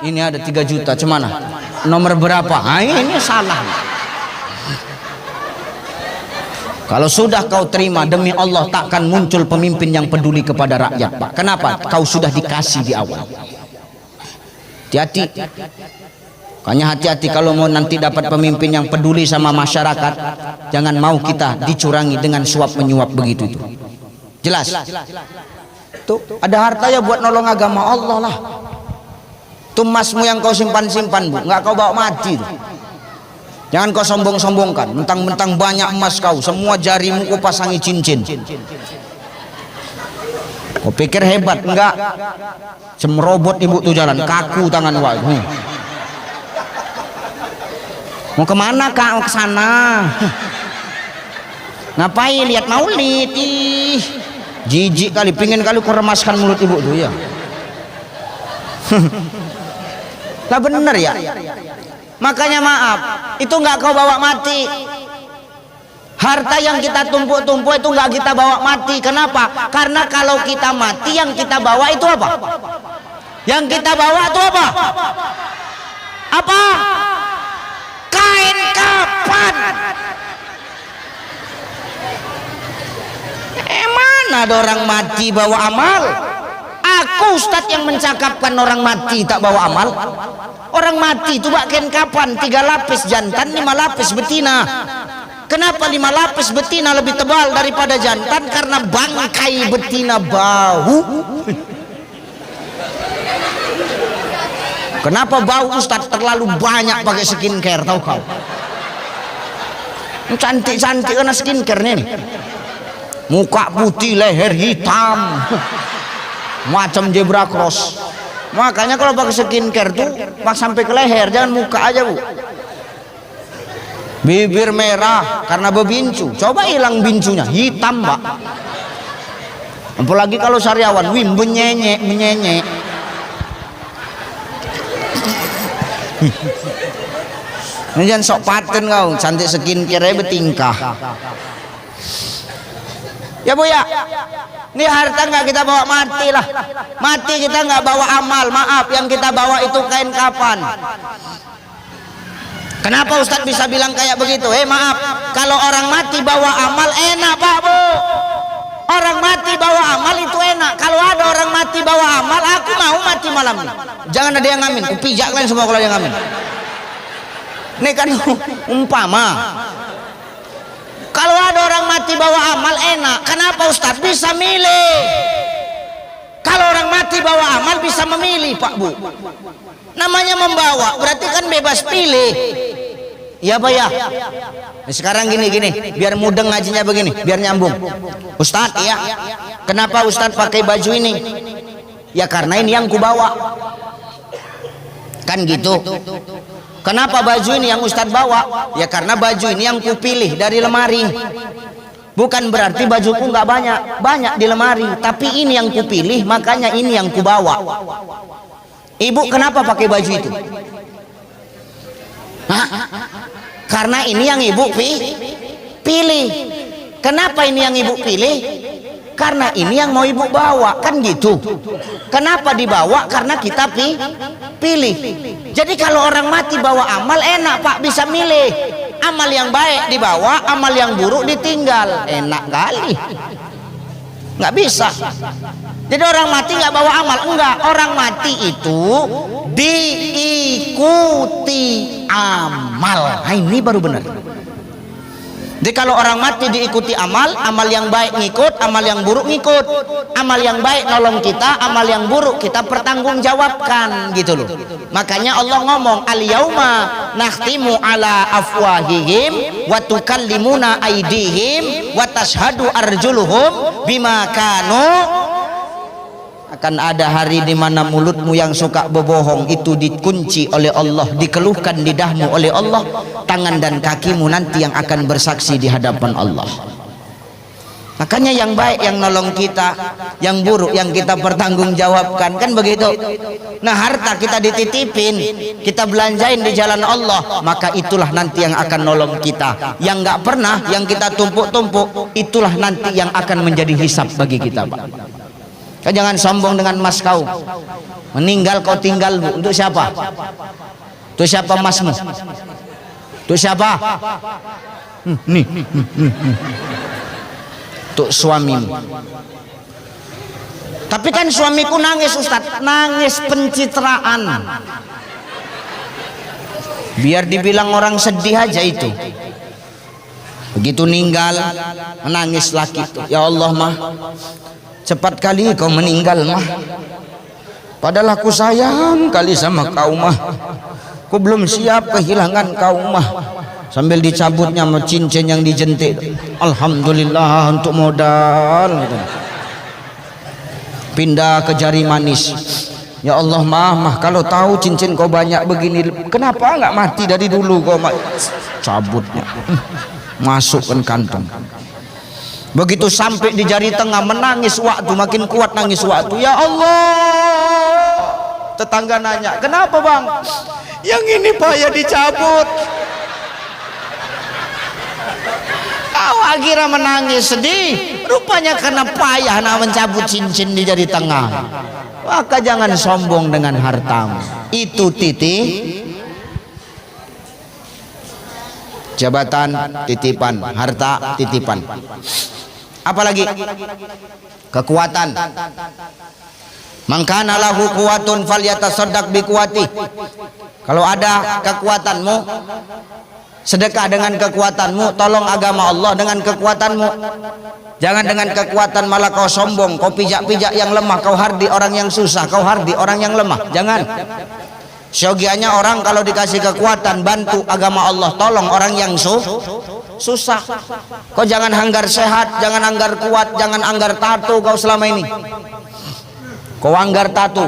A: ini ada 3 juta, cemana nomor berapa? Nah, ini salah. Kalau sudah kau terima, demi Allah takkan muncul pemimpin yang peduli kepada rakyat Pak. Kenapa? Kau sudah dikasih di awal. Hati-hati. Makanya hati-hati kalau mau nanti dapat pemimpin yang peduli sama masyarakat, jangan mau kita dicurangi dengan suap menyuap begitu itu. Jelas? Tuh, ada harta ya buat nolong agama Allah lah. Tuh emasmu yang kau simpan-simpan Bu, nggak kau bawa mati tuh. Jangan kau sombong-sombongkan, mentang-mentang banyak emas kau, semua jarimu kau pasangi cincin. Kau pikir hebat? Enggak. Semrobot ibu tuh jalan, kaku tangan wah. Mau kemana Kak? Mau kesana. Ngapain lihat maulid? Ih, jijik kali, pingin kali ku remaskan mulut ibu tuh ya. Lah bener ya. Makanya maaf, itu nggak kau bawa mati. Harta yang kita tumpuk-tumpuk itu nggak kita bawa mati. Kenapa? Karena kalau kita mati, yang kita bawa itu apa? Yang kita bawa itu apa? Apa? Kain kapan? Mana ada orang mati bawa amal? Aku Ustadz yang mencakapkan orang mati tak bawa amal. Orang mati itu kain kapan? 3 lapis jantan, 5 lapis betina. Kenapa 5 lapis betina lebih tebal daripada jantan? Karena bangkai betina bau. Kenapa bau Ustadz? Terlalu banyak pakai skincare, tahu kau? Cantik-cantik karena skincare nih. Muka putih, leher hitam, macam zebra cross. Makanya kalau pakai skincare tuh pas sampai ke leher, jangan muka aja bu. Bibir merah karena bebincu, coba hilang bincunya, hitam mbak. Apalagi kalau sariawan, wim menyenyek. Ini jangan sok paten kau, cantik skincare bertingkah. Ya bu ya, ini harta nggak kita bawa mati lah. Mati kita nggak bawa amal, maaf. Yang kita bawa itu kain kapan. Kenapa Ustadz bisa bilang kayak begitu? Maaf, kalau orang mati bawa amal enak pak bu. Orang mati bawa amal itu enak. Kalau ada orang mati bawa amal, aku mau mati malam ini. Jangan ada yang ngamin, kupijak kalian semua kalau ada yang ngamin. Ini kan umpama. Kalau ada orang mati bawa amal enak. Kenapa Ustadz bisa milih? Kalau orang mati bawa amal bisa memilih pak bu. Namanya membawa, berarti kan bebas pilih. Iya pak ya. Sekarang gini, biar mudeng ngajinya begini, biar nyambung. Ustadz ya, kenapa Ustadz pakai baju ini? Ya karena ini yang kubawa. Kan gitu. Kenapa baju ini yang Ustadz bawa? Ya karena baju ini yang kupilih dari lemari. Bukan berarti bajuku nggak banyak di lemari, tapi ini yang kupilih, makanya ini yang kubawa. Ibu kenapa pakai baju itu? Hah? Karena ini yang ibu pilih. Kenapa ini yang ibu pilih? Karena ini yang mau ibu bawa, kan gitu. Kenapa dibawa? Karena kita pilih. Jadi kalau orang mati bawa amal enak pak, bisa milih. Amal yang baik dibawa, amal yang buruk ditinggal. Enak kali. Nggak bisa. Jadi orang mati nggak bawa amal, enggak. Orang mati itu diikuti amal. Nah, ini baru benar. Jadi kalau orang mati diikuti amal, amal yang baik ngikut, amal yang buruk ngikut. Amal yang baik nolong kita, amal yang buruk kita pertanggungjawabkan, gitu loh. Makanya Allah ngomong, al-yauma nakhtimu ala afwahihim wa tukallimuna aydihim wa tashhadu arjuluhum bima kanu. Akan ada hari di mana mulutmu yang suka berbohong itu dikunci oleh Allah, dikeluhkan lidahmu oleh Allah, tangan dan kakimu nanti yang akan bersaksi di hadapan Allah. Makanya yang baik yang nolong kita, yang buruk yang kita pertanggungjawabkan, kan begitu. Nah harta kita dititipin, kita belanjain di jalan Allah, maka itulah nanti yang akan nolong kita. Yang nggak pernah, yang kita tumpuk-tumpuk, itulah nanti yang akan menjadi hisab bagi kita pak. Kau jangan sombong dengan mas kau. Meninggal kau tinggal bu. Untuk siapa? Untuk siapa masmu? Untuk siapa? Nih. Untuk suamimu. Tapi kan suamiku nangis Ustadz, nangis pencitraan. Biar dibilang orang sedih aja itu. Begitu ninggal, menangis laki itu. Ya Allah mah, cepat kali kau meninggal mah. Padahal aku sayang kali sama kau mah. Aku belum siap kehilangan kau mah. Sambil dicabutnya cincin yang dijentik. Alhamdulillah untuk modal. Pindah ke jari manis. Ya Allah mah, kalau tahu cincin kau banyak begini, kenapa nggak mati dari dulu kau cabutnya. Masukkan kantong. Begitu sampai di jari tengah menangis waktu, makin kuat nangis waktu. Ya Allah. Tetangga nanya, kenapa bang? Yang ini payah dicabut. Kau akhirnya menangis sedih. Rupanya karena payah nak mencabut cincin di jari tengah. Maka jangan sombong dengan hartamu. Itu jabatan titipan, harta titipan. Apalagi kekuatan. Mangkana lahu quwatun falyatasaddaq bi quwati. Kalau ada kekuatanmu, sedekah dengan kekuatanmu, tolong agama Allah dengan kekuatanmu. Jangan dengan kekuatan malah kau sombong, kau pijak-pijak yang lemah, kau hardi orang yang susah, kau hardi orang yang lemah. Jangan. Syogianya orang kalau dikasih kekuatan bantu agama Allah, tolong orang yang susah. Kau jangan hanggar sehat, jangan hanggar kuat, jangan hanggar tato kau selama ini. Kau hanggar tato,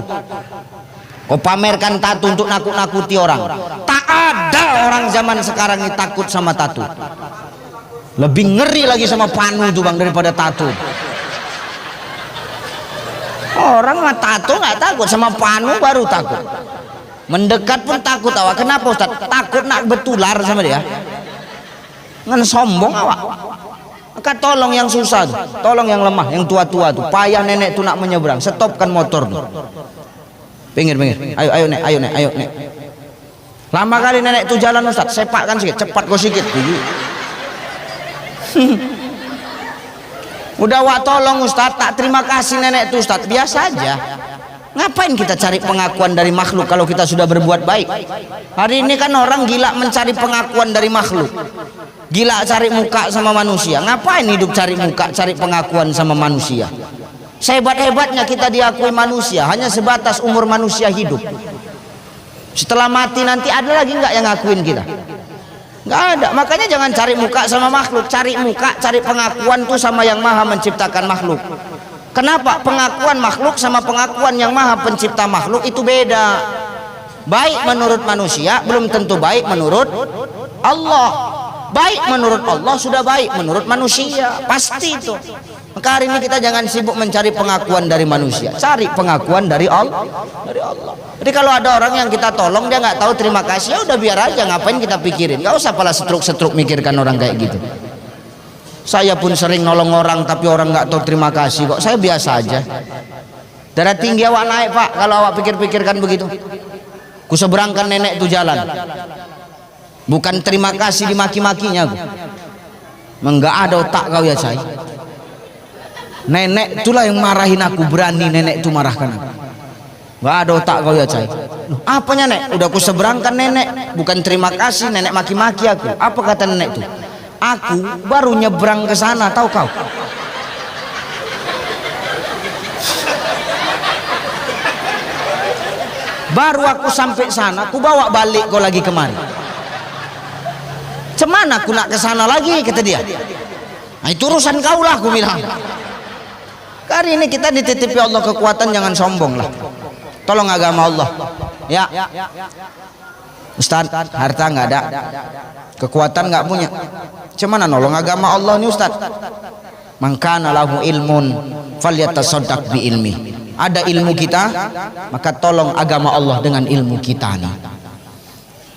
A: kau pamerkan tato untuk nakut-nakuti orang. Tak ada orang zaman sekarang ini takut sama tato. Lebih ngeri lagi sama panu tuh bang daripada tato. Orang mah tato nggak takut, sama panu baru takut. Mendekat pun takut awak. Kenapa Ustaz? Takut nak betular sama dia. Ngan sombong awak. Maka tolong yang susah tuh, tolong yang lemah, yang tua-tua tuh. Payah nenek tuh nak menyeberang, stopkan motor tuh. Pinggir. Ayo nek. Lama kali nenek tuh jalan Ustaz, sepakkan sedikit, cepat kau sedikit. Udah wak tolong Ustaz, tak terima kasih nenek tuh Ustaz. Biasa aja. Ngapain kita cari pengakuan dari makhluk kalau kita sudah berbuat baik? Hari ini kan orang gila mencari pengakuan dari makhluk, gila cari muka sama manusia. Ngapain hidup cari muka, cari pengakuan sama manusia? Sehebat-hebatnya kita diakui manusia hanya sebatas umur manusia hidup. Setelah mati nanti ada lagi nggak yang ngakuin kita? Nggak ada. Makanya jangan cari muka sama makhluk, cari muka, cari pengakuan tuh sama yang maha menciptakan makhluk. Kenapa? Pengakuan makhluk sama pengakuan yang maha pencipta makhluk itu beda. Baik menurut manusia belum tentu baik menurut Allah. Baik menurut Allah sudah baik menurut manusia, pasti itu. Maka hari ini kita jangan sibuk mencari pengakuan dari manusia, cari pengakuan dari Allah. Jadi kalau ada orang yang kita tolong dia nggak tahu terima kasih, ya udah biar aja, ngapain kita pikirin? Nggak usah pala setruk mikirkan orang kayak gitu. Saya pun sering nolong orang tapi orang nggak tahu terima kasih kok. Saya biasa aja. Darah tinggi awak naik pak kalau awak pikir-pikirkan begitu. Kuseberangkan nenek itu jalan. Bukan terima kasih dimaki-makinya. Enggak ada otak kau ya saya. Nenek itulah yang marahin aku, berani nenek itu marahkan aku. Enggak ada otak kau ya saya. Apanya nek? Udah kuseberangkan nenek. Bukan terima kasih, nenek maki-maki aku. Apa kata nenek itu? Aku baru nyebrang ke sana, tahu kau? Baru aku sampai sana, aku bawa balik kau lagi kemari. Cemana aku nak ke sana lagi, kata dia. Nah, itu urusan kau lah, aku bilang. Hari ini kita dititipi Allah kekuatan, jangan sombong lah. Tolong agama Allah. Ya. Ustaz, harta nggak ada, kekuatan nggak punya. Cemana nolong agama Allah nih Ustaz? Mangkana lahu ilmun falyatasaddaq bi ilmi. Ada ilmu kita, maka tolong agama Allah dengan ilmu kita nih.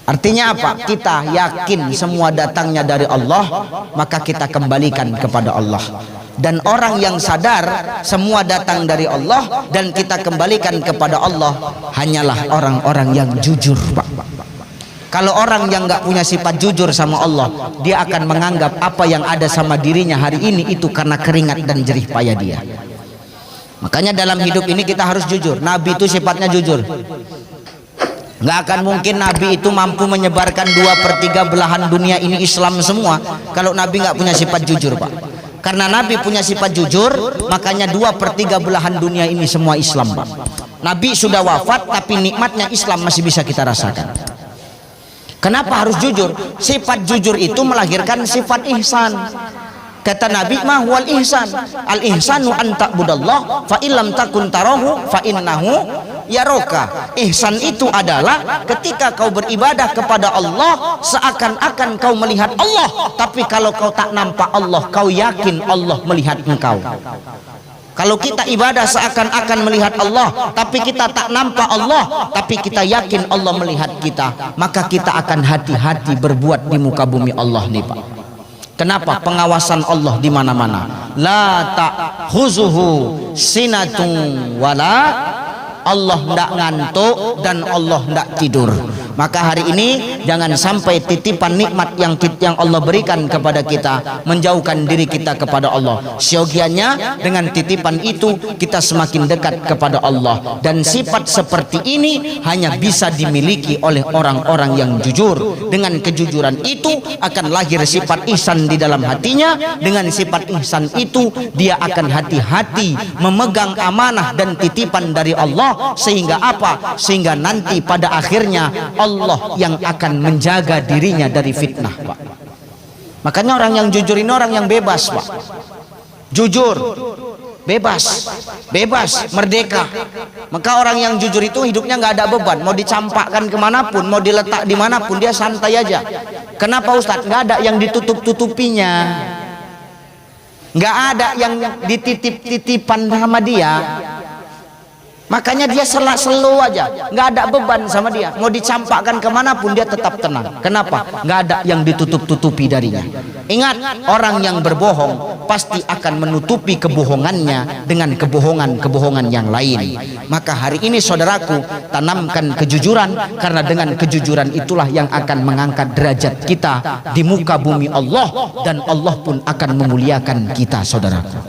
A: Artinya apa? Kita yakin semua datangnya dari Allah, maka kita kembalikan kepada Allah. Dan orang yang sadar semua datang dari Allah dan kita kembalikan kepada Allah hanyalah orang-orang yang jujur, Pak. Kalau orang yang nggak punya sifat jujur sama Allah, dia akan menganggap apa yang ada sama dirinya hari ini itu karena keringat dan jerih payah dia. Makanya dalam hidup ini kita harus jujur. Nabi itu sifatnya jujur. Nggak akan mungkin Nabi itu mampu menyebarkan 2/3 belahan dunia ini Islam semua kalau Nabi nggak punya sifat jujur, Pak. Karena Nabi punya sifat jujur, makanya 2/3 belahan dunia ini semua Islam, Pak. Nabi sudah wafat tapi nikmatnya Islam masih bisa kita rasakan. Kenapa harus jujur? Sifat jujur itu melahirkan sifat ihsan. Kata Nabi mah wal ihsan. Al ihsanu an ta'budallah fa illam takun tarahu fa innahu yaraka. Ihsan itu adalah ketika kau beribadah kepada Allah seakan-akan kau melihat Allah, tapi kalau kau tak nampak Allah, kau yakin Allah melihat engkau. Kalau kita ibadah seakan-akan melihat Allah, tapi kita tak nampak Allah, tapi kita yakin Allah melihat kita, maka kita akan hati-hati berbuat di muka bumi Allah nih Pak. Kenapa? Pengawasan Allah di mana-mana. La ta'khuzuhu sinatun wala, Allah tidak ngantuk dan Allah tidak tidur. Maka hari ini jangan sampai titipan nikmat yang Allah berikan kepada kita menjauhkan diri kita kepada Allah. Siogianya dengan titipan itu kita semakin dekat kepada Allah, dan sifat seperti ini hanya bisa dimiliki oleh orang-orang yang jujur. Dengan kejujuran itu akan lahir sifat ihsan di dalam hatinya. Dengan sifat ihsan itu dia akan hati-hati memegang amanah dan titipan dari Allah, sehingga apa? Sehingga nanti pada akhirnya Allah yang akan menjaga dirinya dari fitnah, Pak. Makanya orang yang jujur ini orang yang bebas, Pak. Jujur, bebas, merdeka. Maka orang yang jujur itu hidupnya nggak ada beban. Mau dicampakkan kemanapun, mau diletak dimanapun, dia santai aja. Kenapa Ustadz? Nggak ada yang ditutup-tutupinya, nggak ada yang dititip-titipan sama dia. Makanya dia selo aja, nggak ada beban sama dia. Mau dicampakkan kemanapun dia tetap tenang. Kenapa? Nggak ada yang ditutup-tutupi darinya. Ingat, orang yang berbohong pasti akan menutupi kebohongannya dengan kebohongan-kebohongan yang lain. Maka hari ini saudaraku, tanamkan kejujuran, karena dengan kejujuran itulah yang akan mengangkat derajat kita di muka bumi Allah, dan Allah pun akan memuliakan kita, saudaraku.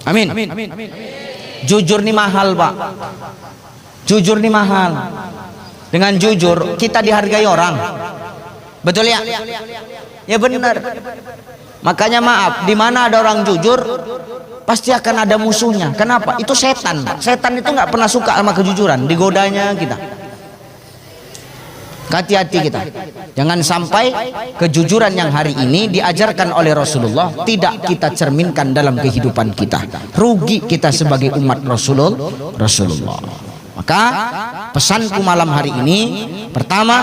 A: Amin. Jujur nih mahal, Pak. Jujur nih mahal. Dengan jujur kita dihargai orang. Betul ya? Ya benar. Makanya maaf, di mana ada orang jujur pasti akan ada musuhnya. Kenapa? Itu setan, Pak. Setan itu nggak pernah suka sama kejujuran, digodanya kita. Hati-hati kita, jangan sampai kejujuran yang hari ini diajarkan oleh Rasulullah tidak kita cerminkan dalam kehidupan kita. Rugi kita sebagai umat Rasulullah. Maka pesanku malam hari ini, pertama,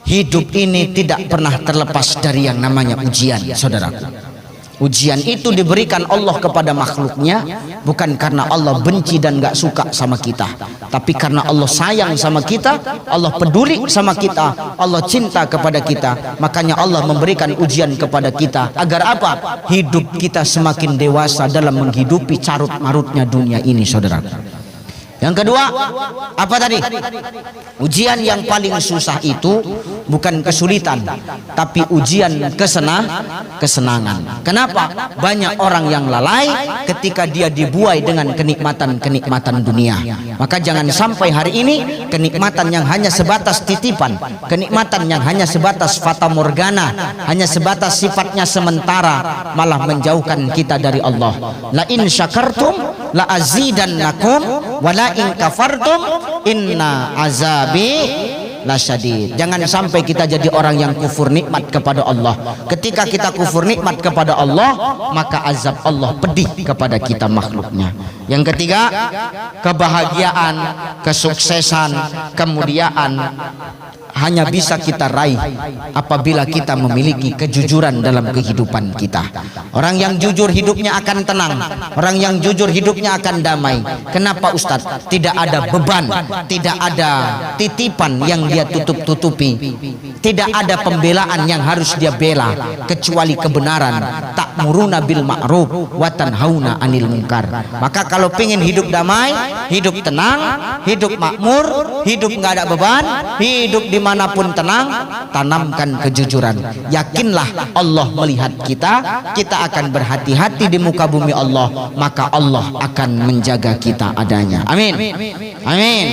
A: hidup ini tidak pernah terlepas dari yang namanya ujian, saudaraku. Ujian itu diberikan Allah kepada makhluknya, bukan karena Allah benci dan gak suka sama kita, tapi karena Allah sayang sama kita, Allah peduli sama kita, Allah cinta kepada kita. Makanya Allah memberikan ujian kepada kita. Agar apa? Hidup kita semakin dewasa dalam menghidupi carut marutnya dunia ini, saudara. Yang kedua, apa tadi? Ujian yang paling susah itu bukan kesulitan, tapi ujian kesenangan. Kenapa? Banyak orang yang lalai ketika dia dibuai dengan kenikmatan-kenikmatan dunia. Maka jangan sampai hari ini kenikmatan yang hanya sebatas titipan, kenikmatan yang hanya sebatas fata morgana, hanya sebatas sifatnya sementara, malah menjauhkan kita dari Allah. La in syakartum la azidannakum wa la in kafartum inna azabi lasyadid. Jangan sampai kita jadi orang yang kufur nikmat kepada Allah. Ketika kita kufur nikmat kepada Allah, maka azab Allah pedih kepada kita makhluknya. Yang ketiga, kebahagiaan, kesuksesan, kemuliaan hanya bisa kita raih apabila kita memiliki kejujuran dalam kehidupan kita. Orang yang jujur hidupnya akan tenang, orang yang jujur hidupnya akan damai. Kenapa Ustadz? Tidak ada beban, tidak ada titipan yang dia tutup-tutupi, tidak ada pembelaan yang harus dia bela kecuali kebenaran. Ta'muruna bil ma'ruf wa tanhauna 'anil munkar. Maka kalau pengen hidup damai, hidup tenang, hidup makmur, hidup nggak ada beban, hidup dimanapun tenang, tanamkan kejujuran. Yakinlah Allah melihat kita, kita akan berhati-hati di muka bumi Allah, maka Allah akan menjaga kita adanya. Amin. Amin.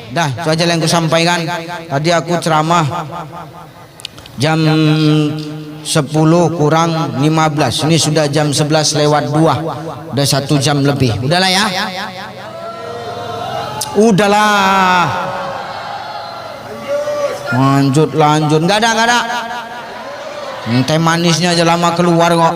A: Dah, itu aja yang kusampaikan. Tadi aku ceramah jam 10 kurang 15. Ini sudah jam 11 lewat 2. Udah 1 jam lebih. Udahlah ya. Udahlah. Lanjut. Enggak ada. Teh manisnya aja lama keluar kok.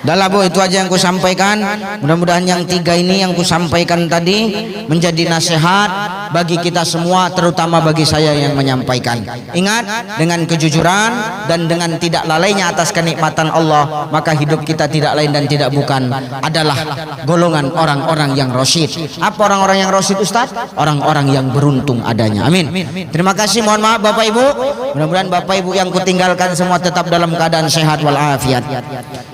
A: Dah lah Bu, itu aja yang ku sampaikan. Mudah-mudahan yang 3 ini yang ku sampaikan tadi menjadi nasihat bagi kita semua, terutama bagi saya yang menyampaikan. Ingat, dengan kejujuran dan dengan tidak lalainya atas kenikmatan Allah, maka hidup kita tidak lain dan tidak bukan adalah golongan orang-orang yang rasyid. Apa orang-orang yang rasyid, Ustaz? Orang-orang yang beruntung adanya. Amin. Terima kasih, mohon maaf Bapak Ibu. Mudah-mudahan Bapak Ibu yang kutinggalkan semua tetap dalam keadaan sehat walafiat.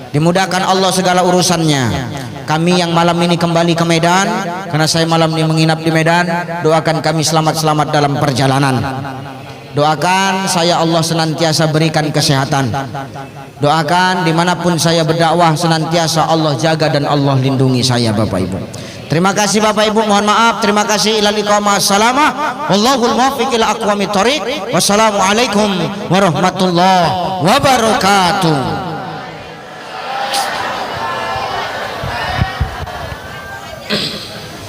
A: Dimudahkan Allah segala urusannya. Kami yang malam ini kembali ke Medan, karena saya malam ini menginap di Medan, doakan kami selamat-selamat dalam perjalanan. Doakan saya Allah senantiasa berikan kesehatan. Doakan dimanapun saya berdakwah senantiasa Allah jaga dan Allah lindungi saya Bapak Ibu. Terima kasih Bapak Ibu, mohon maaf. Terima kasih. Ila liqa ma'assalamah. Wallahul muwaffiq ila aqwamit thoriq. Wassalamualaikum warahmatullahi wabarakatuh.